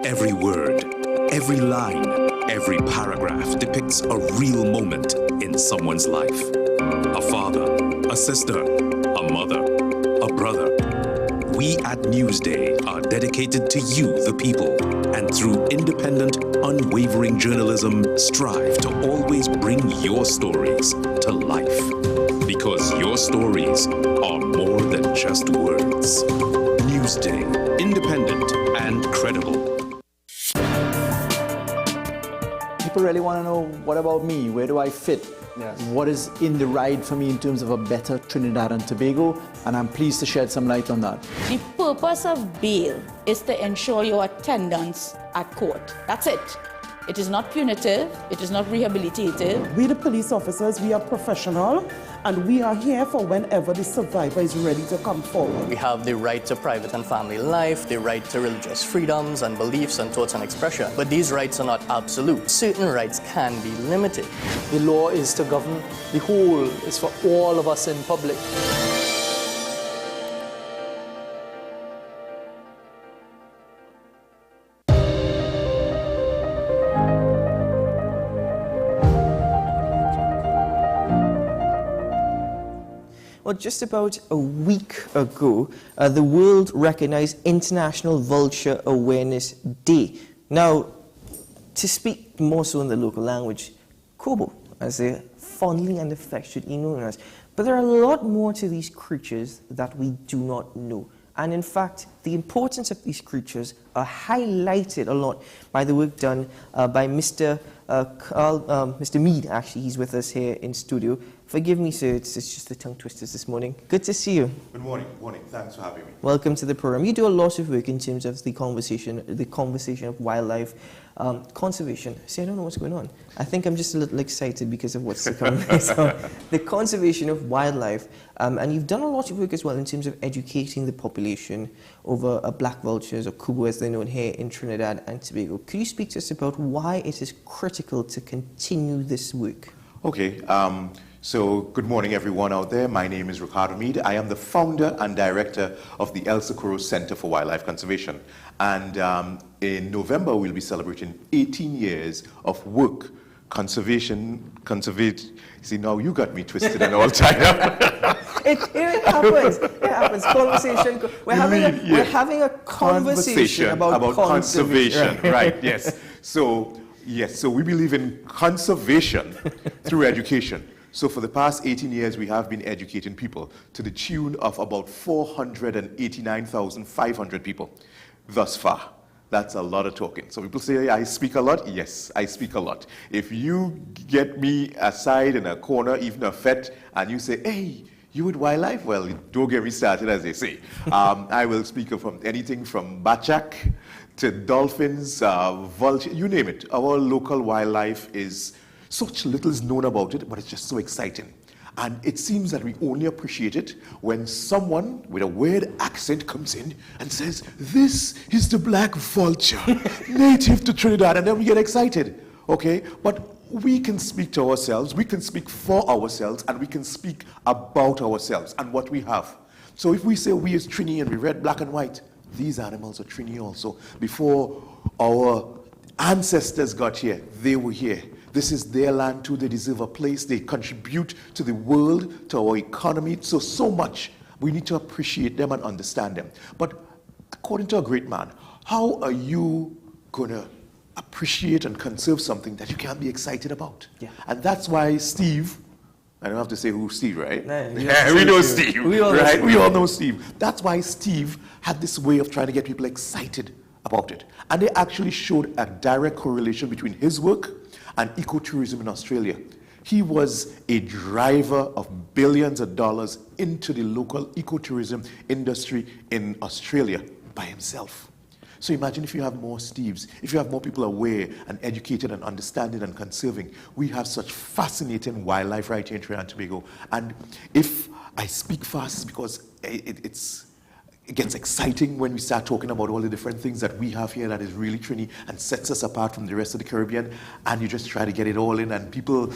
Every word, every line, every paragraph depicts a real moment in someone's life. A father, a sister, a mother, a brother. We at Newsday are dedicated to you, the people, and through independent, unwavering journalism, strive to always bring your stories to life. Because your stories are more than just words. Newsday, independent and credible. People really want to know, what about me? Where do I fit? Yes. What is in the ride for me in terms of a better Trinidad and Tobago? And I'm pleased to shed some light on that. The purpose of bail is to ensure your attendance at court. That's it. It is not punitive. It is not rehabilitative. We, the police officers, we are professional, and we are here for whenever the survivor is ready to come forward. We have the right to private and family life, the right to religious freedoms and beliefs and thoughts and expression. But these rights are not absolute. Certain rights can be limited. The law is to govern the whole. It's for all of us in public. Well, just about a week ago, the world recognized International Vulture Awareness Day. Now, to speak more so in the local language, Kobo, as they're fondly and affectionately known as. But there are a lot more to these creatures that we do not know. And in fact, the importance of these creatures are highlighted a lot by the work done by Mr. Mead. Actually, he's with us here in studio. Forgive me, sir, it's just the tongue twisters this morning. Good to see you. Good morning. Morning. Thanks for having me. Welcome to the program. You do a lot of work in terms of the conversation of wildlife conservation. See, I don't know what's going on. I think I'm just a little excited because of what's to come. So, the conservation of wildlife, and you've done a lot of work as well in terms of educating the population over black vultures, or kubu as they're known here in Trinidad and Tobago. Could you speak to us about why it is critical to continue this work? Okay. So good morning, everyone out there. My name is Ricardo Mead. I am the founder and director of the El Socorro Center for Wildlife Conservation. And in November, we'll be celebrating 18 years of work, conservation. See, now you got me twisted and all tied up. It happens. It happens. Conversation. We're having a conversation about conservation. Right, yes. So we believe in conservation through education. So for the past 18 years, we have been educating people to the tune of about 489,500 people thus far. That's a lot of talking. So people say, I speak a lot. Yes, I speak a lot. If you get me aside in a corner, even a fete, and you say, hey, you with wildlife? Well, don't get me started, as they say. I will speak from anything from bachak to dolphins, vulture, you name it. Our local wildlife is, such little is known about it, but it's just so exciting. And it seems that we only appreciate it when someone with a weird accent comes in and says, this is the black vulture, native to Trinidad, and then we get excited, okay? But we can speak to ourselves, we can speak for ourselves, and we can speak about ourselves and what we have. So if we say we is Trini and we read black and white, these animals are Trini also. Before our ancestors got here, they were here. This is their land too. They deserve a place. They contribute to the world, to our economy, so much. We need to appreciate them and understand them. But according to a great man, how are you going to appreciate and conserve something that you can't be excited about? Yeah. And that's why Steve, I don't have to say who's Steve, right? Yeah, we know Steve, right? We all know Steve. That's why Steve had this way of trying to get people excited about it. And they actually showed a direct correlation between his work and ecotourism in Australia. He was a driver of billions of dollars into the local ecotourism industry in Australia by himself. So imagine if you have more Steves, if you have more people aware and educated and understanding and conserving. We have such fascinating wildlife right here in Trinidad and Tobago. And if I speak fast, it's because it gets exciting when we start talking about all the different things that we have here that is really Trini and sets us apart from the rest of the Caribbean, and you just try to get it all in, and people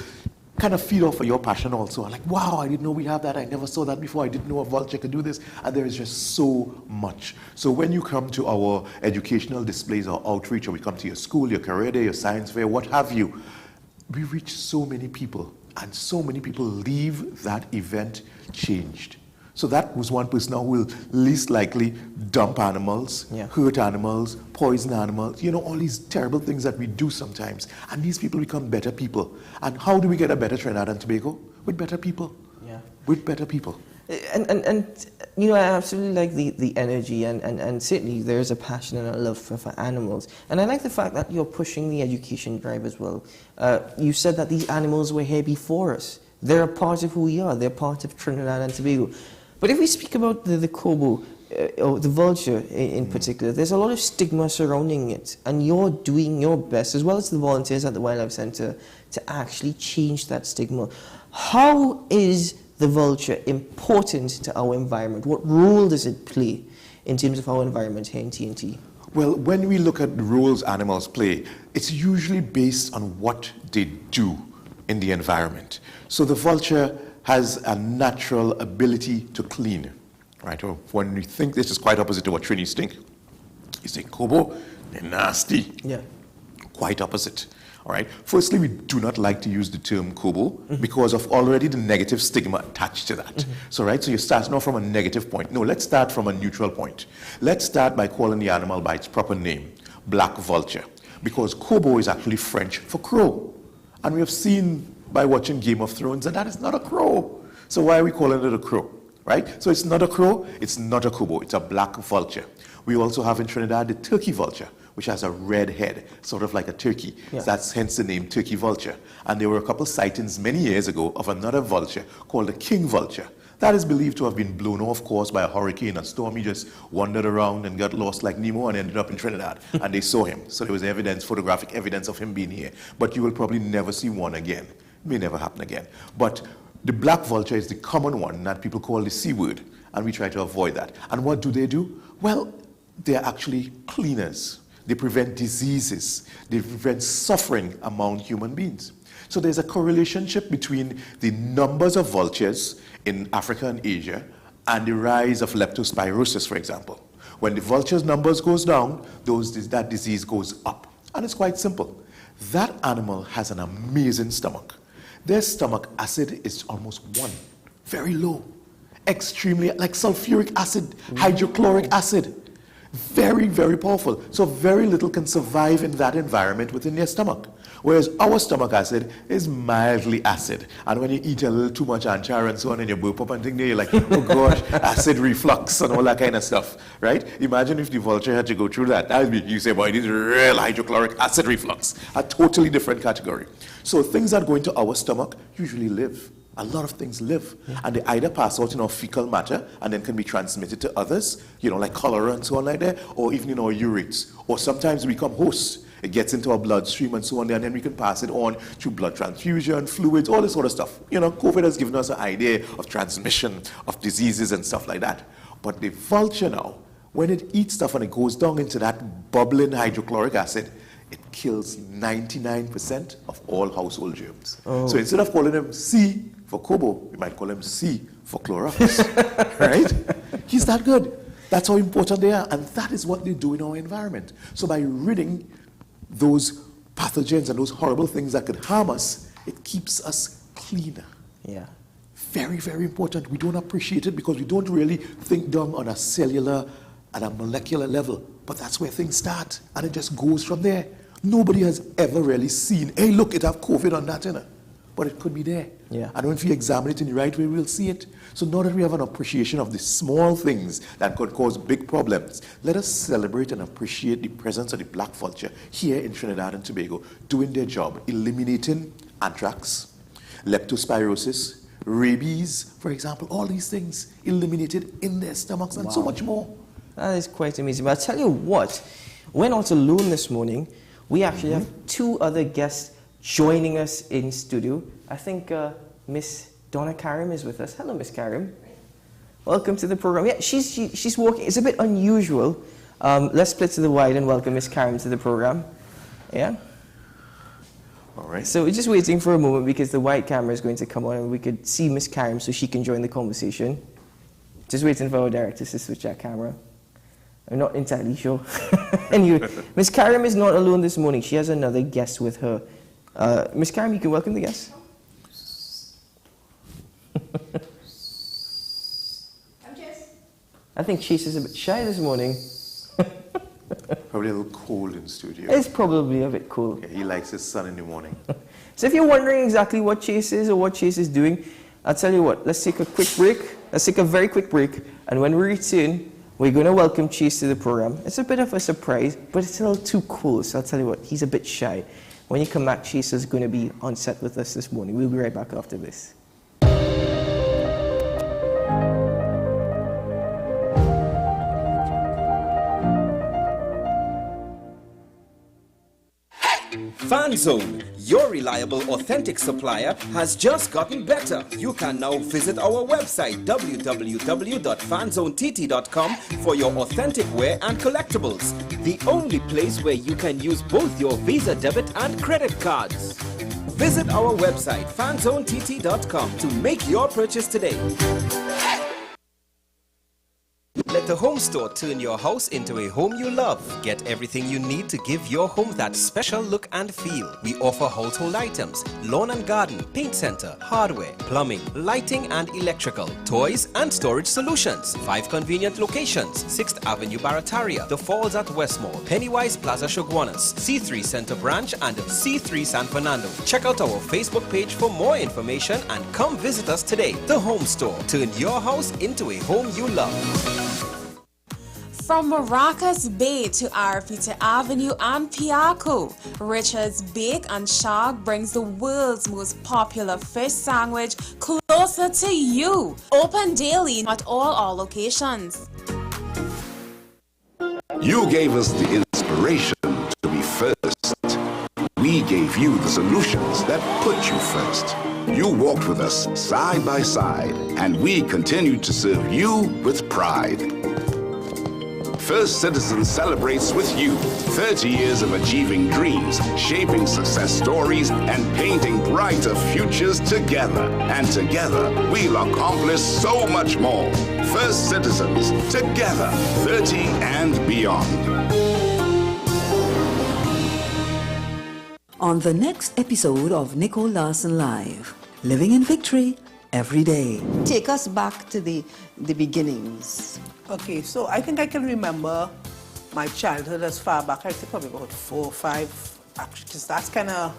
kind of feed off of your passion also. I'm like, wow, I didn't know we have that. I never saw that before. I didn't know a vulture could do this. And there is just so much. So when you come to our educational displays or outreach, or we come to your school, your career day, your science fair, what have you, we reach so many people, and so many people leave that event changed. So that was one person who will least likely dump animals, hurt animals, poison animals, you know, all these terrible things that we do sometimes. And these people become better people. And how do we get a better Trinidad and Tobago? With better people. Yeah. With better people. And you know, I absolutely like the energy, and certainly there is a passion and a love for animals. And I like the fact that you're pushing the education drive as well. You said that these animals were here before us. They're a part of who we are. They're part of Trinidad and Tobago. But if we speak about the kobo, or the vulture in particular, there's a lot of stigma surrounding it. And you're doing your best, as well as the volunteers at the Wildlife Centre, to actually change that stigma. How is the vulture important to our environment? What role does it play in terms of our environment here in TNT? Well, when we look at the roles animals play, it's usually based on what they do in the environment. So the vulture has a natural ability to clean, right? Or when we think this is quite opposite to what Trinis think. You say, kobo, they're nasty. Yeah. Quite opposite, all right? Firstly, we do not like to use the term kobo because of already the negative stigma attached to that. So, right, so you start not from a negative point. No, let's start from a neutral point. Let's start by calling the animal by its proper name, black vulture, because kobo is actually French for crow. And we have seen by watching Game of Thrones that is not a crow. So why are we calling it a crow, right? So it's not a crow, it's not a kobo, it's a black vulture. We also have in Trinidad the turkey vulture, which has a red head, sort of like a turkey. Yeah. That's hence the name turkey vulture. And there were a couple sightings many years ago of another vulture called the king vulture. That is believed to have been blown off course by a hurricane, a storm. He just wandered around and got lost like Nemo and ended up in Trinidad. And they saw him. So there was evidence, photographic evidence of him being here. But you will probably never see one again. It may never happen again. But the black vulture is the common one that people call the C word. And we try to avoid that. And what do? Well, they're actually cleaners. They prevent diseases. They prevent suffering among human beings. So there's a correlation between the numbers of vultures in Africa and Asia and the rise of leptospirosis, for example. When the vultures' numbers goes down, that disease goes up. And it's quite simple. That animal has an amazing stomach. Their stomach acid is almost 1, very low, extremely, like sulfuric acid, hydrochloric acid. Very, very powerful. So very little can survive in that environment within their stomach. Whereas our stomach acid is mildly acid. And when you eat a little too much anchor and so on and you burp up and think there, you're like, oh gosh, acid reflux and all that kind of stuff, right? Imagine if the vulture had to go through that. That would be, you say, boy, this is real hydrochloric acid reflux. A totally different category. So things that go into our stomach usually live. A lot of things live, and they either pass out in our fecal matter and then can be transmitted to others, like cholera and so on like that, or even in our urates. Or sometimes we become hosts. It gets into our bloodstream and so on, and then we can pass it on through blood transfusion, fluids, all this sort of stuff. COVID has given us an idea of transmission of diseases and stuff like that. But the vulture now, when it eats stuff and it goes down into that bubbling hydrochloric acid, it kills 99% of all household germs. Oh. So instead of calling him C for Kobo, we might call him C for Clorox, right? He's that good. That's how important they are, and that is what they do in our environment. So by ridding those pathogens and those horrible things that could harm us, it keeps us cleaner. Yeah. Very, very important. We don't appreciate it because we don't really think down on a cellular and a molecular level, but that's where things start, and it just goes from there. Nobody has ever really seen, hey, look, it have COVID on that, but it could be there. Yeah. And if we examine it in the right way, we'll see it. So now that we have an appreciation of the small things that could cause big problems, let us celebrate and appreciate the presence of the black vulture here in Trinidad and Tobago, doing their job, eliminating anthrax, leptospirosis, rabies, for example, all these things eliminated in their stomachs and so much more. That is quite amazing. But I'll tell you what, we're not alone this morning. We actually have two other guests joining us in studio. I think Miss Donna Karim is with us. Hello, Miss Karim. Welcome to the program. Yeah, she's walking. It's a bit unusual. Let's split to the wide and welcome Miss Karim to the program. Yeah? All right. So we're just waiting for a moment because the wide camera is going to come on and we could see Miss Karim so she can join the conversation. Just waiting for our directors to switch that camera. I'm not entirely sure. Anyway, Miss Karim is not alone this morning. She has another guest with her. Miss Karim, you can welcome the guest. I think Chase is a bit shy this morning. Probably a little cold in studio. It's probably a bit cool. Yeah, he likes his sun in the morning. So if you're wondering exactly what Chase is or what Chase is doing, I'll tell you what, let's take a quick break. Let's take a very quick break. And when we return, we're going to welcome Chase to the program. It's a bit of a surprise, but it's a little too cool. So I'll tell you what, he's a bit shy. When you come back, Chase is going to be on set with us this morning. We'll be right back after this. FanZone, your reliable, authentic supplier, has just gotten better. You can now visit our website www.fanzonett.com for your authentic wear and collectibles. The only place where you can use both your Visa debit and credit cards. Visit our website fanzonett.com to make your purchase today. Let the home store turn your house into a home you love. Get everything you need to give your home that special look and feel. We offer household items, lawn and garden, paint center, hardware, plumbing, lighting and electrical, toys and storage solutions. 5 convenient locations: 6th Avenue Barataria, The Falls at Westmore, Pennywise Plaza Shoguanas, C3 Center Branch and C3 San Fernando. Check out our Facebook page for more information and come visit us today. The Home Store. Turn your house into a home you love. From Maracas Bay to Arafita Avenue and Piaco, Richard's Bake and Shag brings the world's most popular fish sandwich closer to you. Open daily at all our locations. You gave us the inspiration to be first. We gave you the solutions that put you first. You walked with us side by side, and we continue to serve you with pride. First Citizen celebrates with you 30 years of achieving dreams, shaping success stories, and painting brighter futures together. And together, we'll accomplish so much more. First Citizens, together, 30 and beyond. On the next episode of Nicole Larson Live, living in victory every day. Take us back to the beginnings. Okay, so I think I can remember my childhood as far back, I think probably about 4 or 5, actually, because that's kind of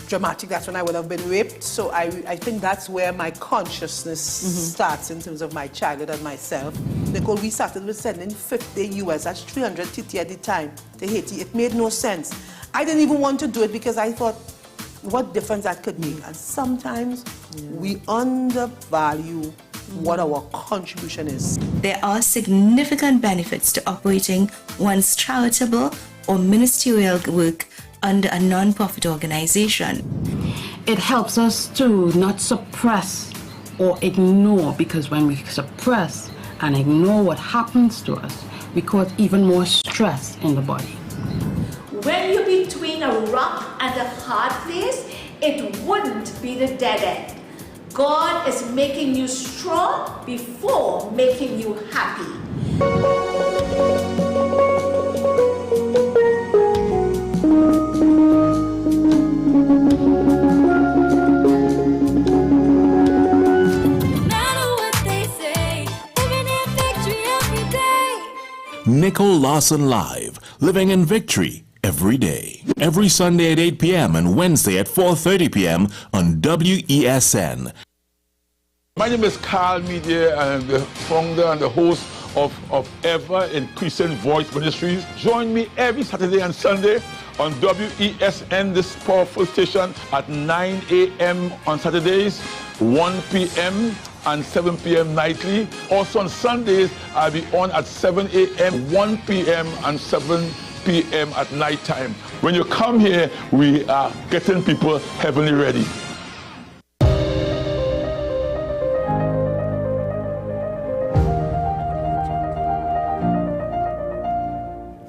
dramatic. That's when I would have been raped. So I think that's where my consciousness starts in terms of my childhood and myself. Nicole, we started with sending 50 US, that's 300 TT at the time, to Haiti. It made no sense. I didn't even want to do it because I thought, what difference that could make. And sometimes we undervalue what our contribution is. There are significant benefits to operating one's charitable or ministerial work under a non-profit organization. It helps us to not suppress or ignore, because when we suppress and ignore what happens to us, we cause even more stress in the body. When you're between a rock and a hard place, it wouldn't be the dead end. God is making you strong before making you happy. Nicole Lawson Live, living in victory every day. Every Sunday at 8 p.m. and Wednesday at 4:30 p.m. on WESN. My name is Carl Media. I'm the founder and the host of Ever Increasing Voice Ministries. Join me every Saturday and Sunday on WESN, this powerful station, at 9 a.m. on Saturdays, 1 p.m. and 7 p.m. nightly. Also on Sundays, I'll be on at 7 a.m., 1 p.m. and 7 p.m. at night time. When you come here, we are getting people heavenly ready.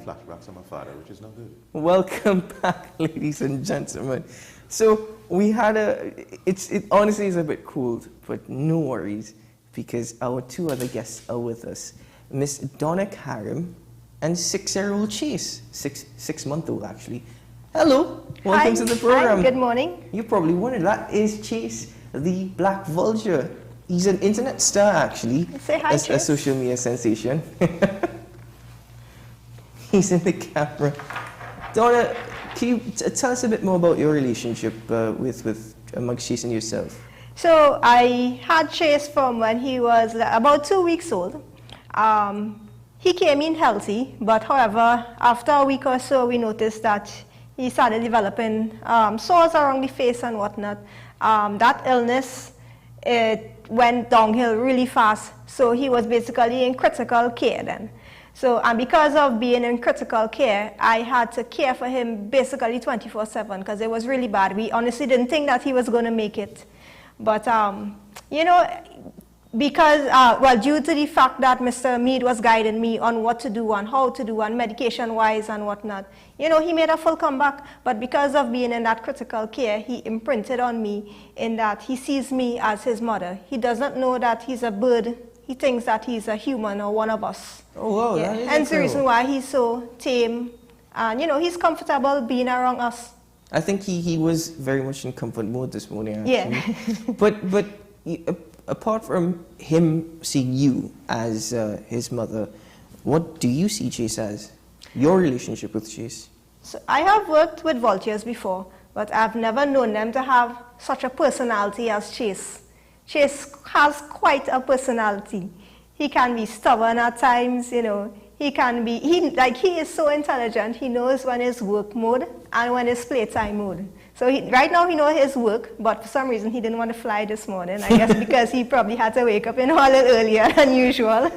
Flashbacks of my father, which is not good. Welcome back, ladies and gentlemen. So we had it honestly is a bit cold, but no worries, because our two other guests are with us. Miss Donna Karim and 6-year-old Chase, six-month-old actually. Hello, welcome to the program. Hi, good morning. You probably wondered, that is Chase, the Black Vulture. He's an internet star actually. Say hi, a social media sensation. He's in the camera. Donna, can you tell us a bit more about your relationship amongst Chase and yourself? So I had Chase from when he was about 2 weeks old. He came in healthy, but however, after a week or so, we noticed that he started developing sores around the face and whatnot. That illness, it went downhill really fast, so he was basically in critical care then. So, and because of being in critical care, I had to care for him basically 24/7 because it was really bad. We honestly didn't think that he was going to make it. But, you know, because, well, due to the fact that Mr. Mead was guiding me on what to do and how to do and medication-wise and whatnot, you know, he made a full comeback. But because of being in that critical care, he imprinted on me in that he sees me as his mother. He doesn't know that he's a bird. He thinks that he's a human or one of us. Oh, wow. Yeah. Hence the reason why he's so tame. And, you know, he's comfortable being around us. I think he was very much in comfort mode this morning, actually. Yeah. But apart from him seeing you as his mother, what do you see Chase as? Your relationship with Chase? So I have worked with vultures before, but I've never known them to have such a personality as Chase. Chase has quite a personality. He can be stubborn at times, you know. He can be, he is so intelligent. He knows when it's work mode and when it's playtime mode. So right now he knows his work, but for some reason he didn't want to fly this morning. I guess because he probably had to wake up a little earlier than usual.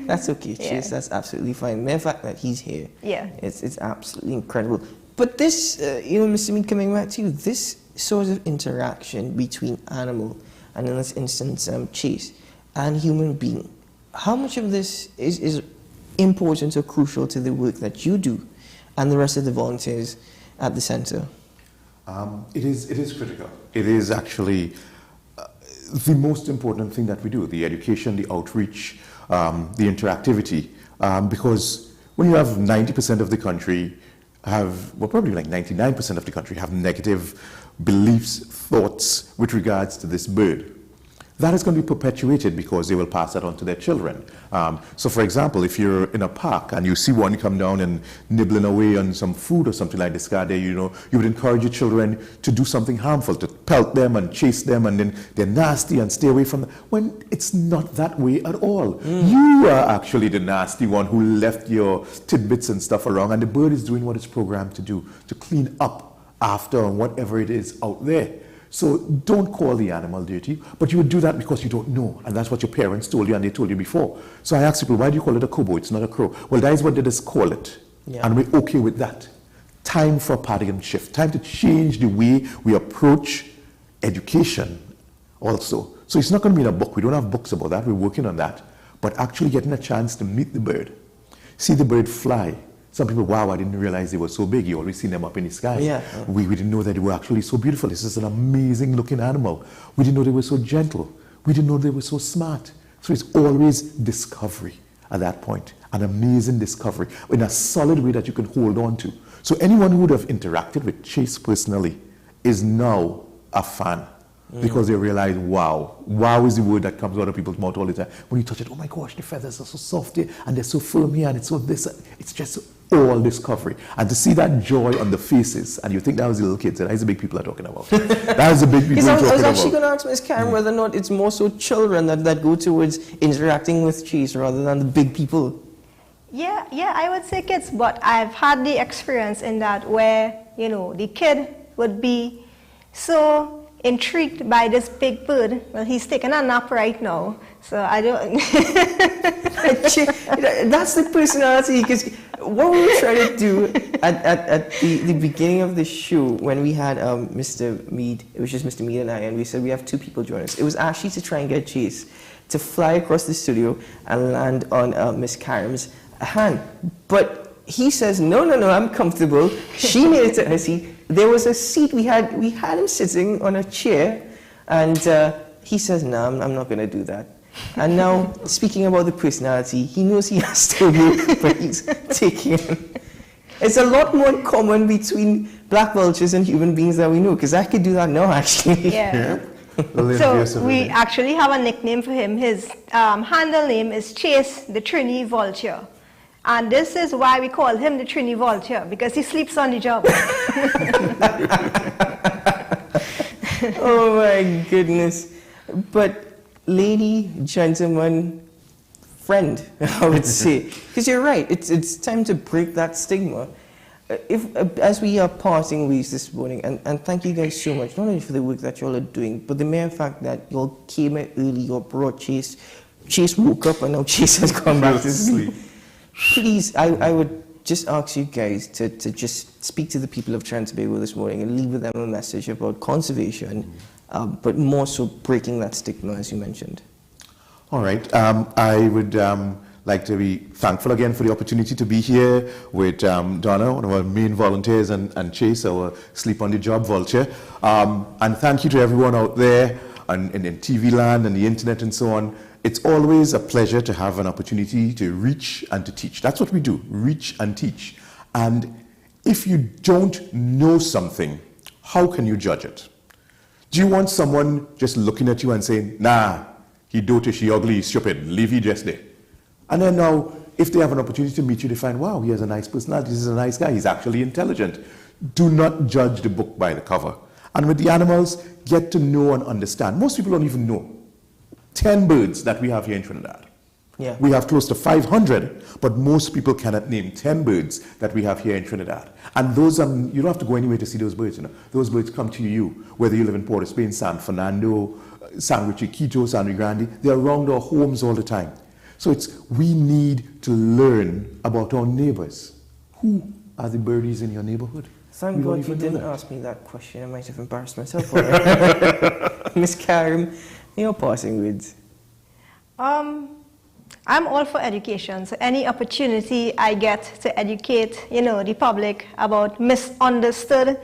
That's okay, Chase. That's absolutely fine. The fact that he's here, it's absolutely incredible. But this, you know, Mr. Mead, coming back to you, this sort of interaction between animal, and in this instance, Chase, and human being, how much of this is important or crucial to the work that you do and the rest of the volunteers at the center? It is critical. It is actually the most important thing that we do, the education, the outreach, the interactivity, because when you have 90% of the country probably like 99% of the country have negative beliefs, thoughts with regards to this bird. that is going to be perpetuated because they will pass that on to their children. So for example, if you're in a park and you see one come down and nibbling away on some food or something like this guy there, you know, you would encourage your children to do something harmful, to pelt them and chase them, and then they're nasty and stay away from them, when it's not that way at all. You are actually the nasty one who left your tidbits and stuff around, and the bird is doing what it's programmed to do, to clean up after whatever it is out there. So don't call the animal dirty, but you would do that because you don't know, and that's what your parents told you and they told you before. So I ask people, why do you call it a kobo? It's not a crow. Well, that is what they just call it, and we're okay with that. Time for a paradigm shift, time to change the way we approach education also. So it's not going to be in a book. We don't have books about that. We're working on that. But actually getting a chance to meet the bird, see the bird fly. Some people, wow, I didn't realize they were so big. You always seen them up in the sky. We didn't know that they were actually so beautiful. This is an amazing looking animal. We didn't know they were so gentle. We didn't know they were so smart. So it's always discovery at that point. An amazing discovery in a solid way that you can hold on to. So anyone who would have interacted with Chase personally is now a fan. Because they realize, wow. Wow is the word that comes out of people's mouth all the time. When you touch it, oh my gosh, the feathers are so soft here, and they're so firm here, and it's so this. It's just all discovery. And to see that joy on the faces, and you think that was the little kids, that is the big people are talking about. That is the big people I talking was actually about. going to ask Ms. Karen whether or not it's more so children that go towards interacting with Chase rather than the big people. Yeah, I would say kids, but I've had the experience in that where, you know, the kid would be so intrigued by this big bird. Well, he's taking a nap right now, so I don't... That's the personality, because what we were trying to do at the beginning of the show, when we had Mr. Mead, it was just Mr. Mead and I, and we said we have two people join us. It was actually to try and get Chase to fly across the studio and land on Miss Karam's hand. But he says, no, I'm comfortable. She made it to her seat. There was a seat, we had him sitting on a chair, and he says, no, I'm not going to do that. And now, speaking about the personality, he knows he has to work, but he's taking him. It's a lot more common between black vultures and human beings that we know, because I could do that now, actually. Yeah. So we actually have a nickname for him. His handle name is Chase the Trini Vulture. And this is why we call him the Trini Vulture, because he sleeps on the job. Oh my goodness. But lady, gentleman, friend, I would say. Because you're right, it's time to break that stigma. As we are parting ways this morning, and thank you guys so much, not only for the work that y'all are doing, but the mere fact that y'all came out early, y'all brought Chase. Chase woke up and now Chase has gone back to sleep. Please, I would just ask you guys to just speak to the people of Trinidad this morning and leave with them a message about conservation, but more so breaking that stigma, as you mentioned. All right. I would like to be thankful again for the opportunity to be here with Donna, one of our main volunteers, and Chase, our sleep on the job vulture. And thank you to everyone out there in TV land and the internet and so on. It's always a pleasure to have an opportunity to reach and to teach. That's what we do, reach and teach. And if you don't know something, how can you judge it? Do you want someone just looking at you and saying, nah, he doty, she ugly, he's stupid, leave he just there? And then now, if they have an opportunity to meet you, they find, wow, he has a nice personality, this is a nice guy, he's actually intelligent. Do not judge the book by the cover. And with the animals, get to know and understand. Most people don't even know 10 birds that we have here in Trinidad. Yeah. We have close to 500, but most people cannot name 10 birds that we have here in Trinidad. And those, you don't have to go anywhere to see those birds. You know. Those birds come to you, whether you live in Port of Spain, San Fernando, San Richie, Quito, San Grande. They're around our homes all the time. So we need to learn about our neighbors. Who are the birdies in your neighborhood? Thank God you didn't ask me that question. I might have embarrassed myself. Miss Karam, your passing words. I'm all for education, so any opportunity I get to educate, the public about misunderstood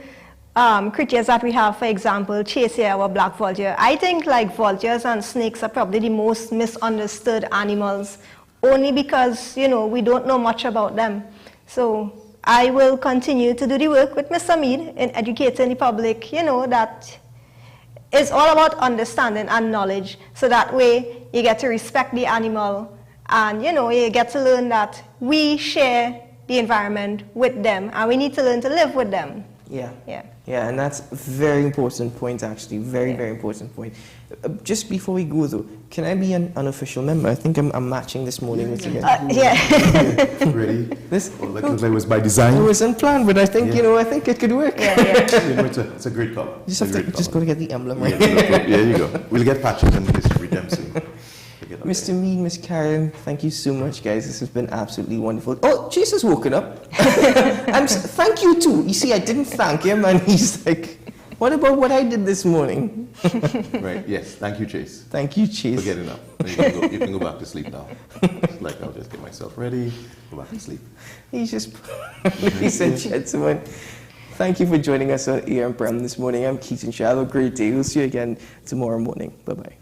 creatures that we have, for example, Chase here, our black vulture. I think like vultures and snakes are probably the most misunderstood animals, only because, we don't know much about them. So I will continue to do the work with Mr. Mead in educating the public, that it's all about understanding and knowledge. So that way you get to respect the animal, and you get to learn that we share the environment with them, and we need to learn to live with them. Yeah, and that's a very important point, actually. Very important point. Just before we go, though, can I be an unofficial member? I think I'm matching this morning with you. Ready? This looks like it was by design. It wasn't planned, but I think I think it could work. It's a great color. You just got to get the emblem right. There you go. We'll get patches and distribute them soon. Mr. Mead, Miss Karen, thank you so much, guys. This has been absolutely wonderful. Oh, Chase has woken up. Thank you too. You see, I didn't thank him, and he's like, what about what I did this morning? Right, yes. Thank you, Chase. Thank you, Chase. Forget it now. You can go back to sleep now. It's like, I'll just get myself ready, go back to sleep. He's just, ladies and gentlemen, thank you for joining us on AM Prime this morning. I'm Keaton Shaw. Have a great day. We'll see you again tomorrow morning. Bye-bye.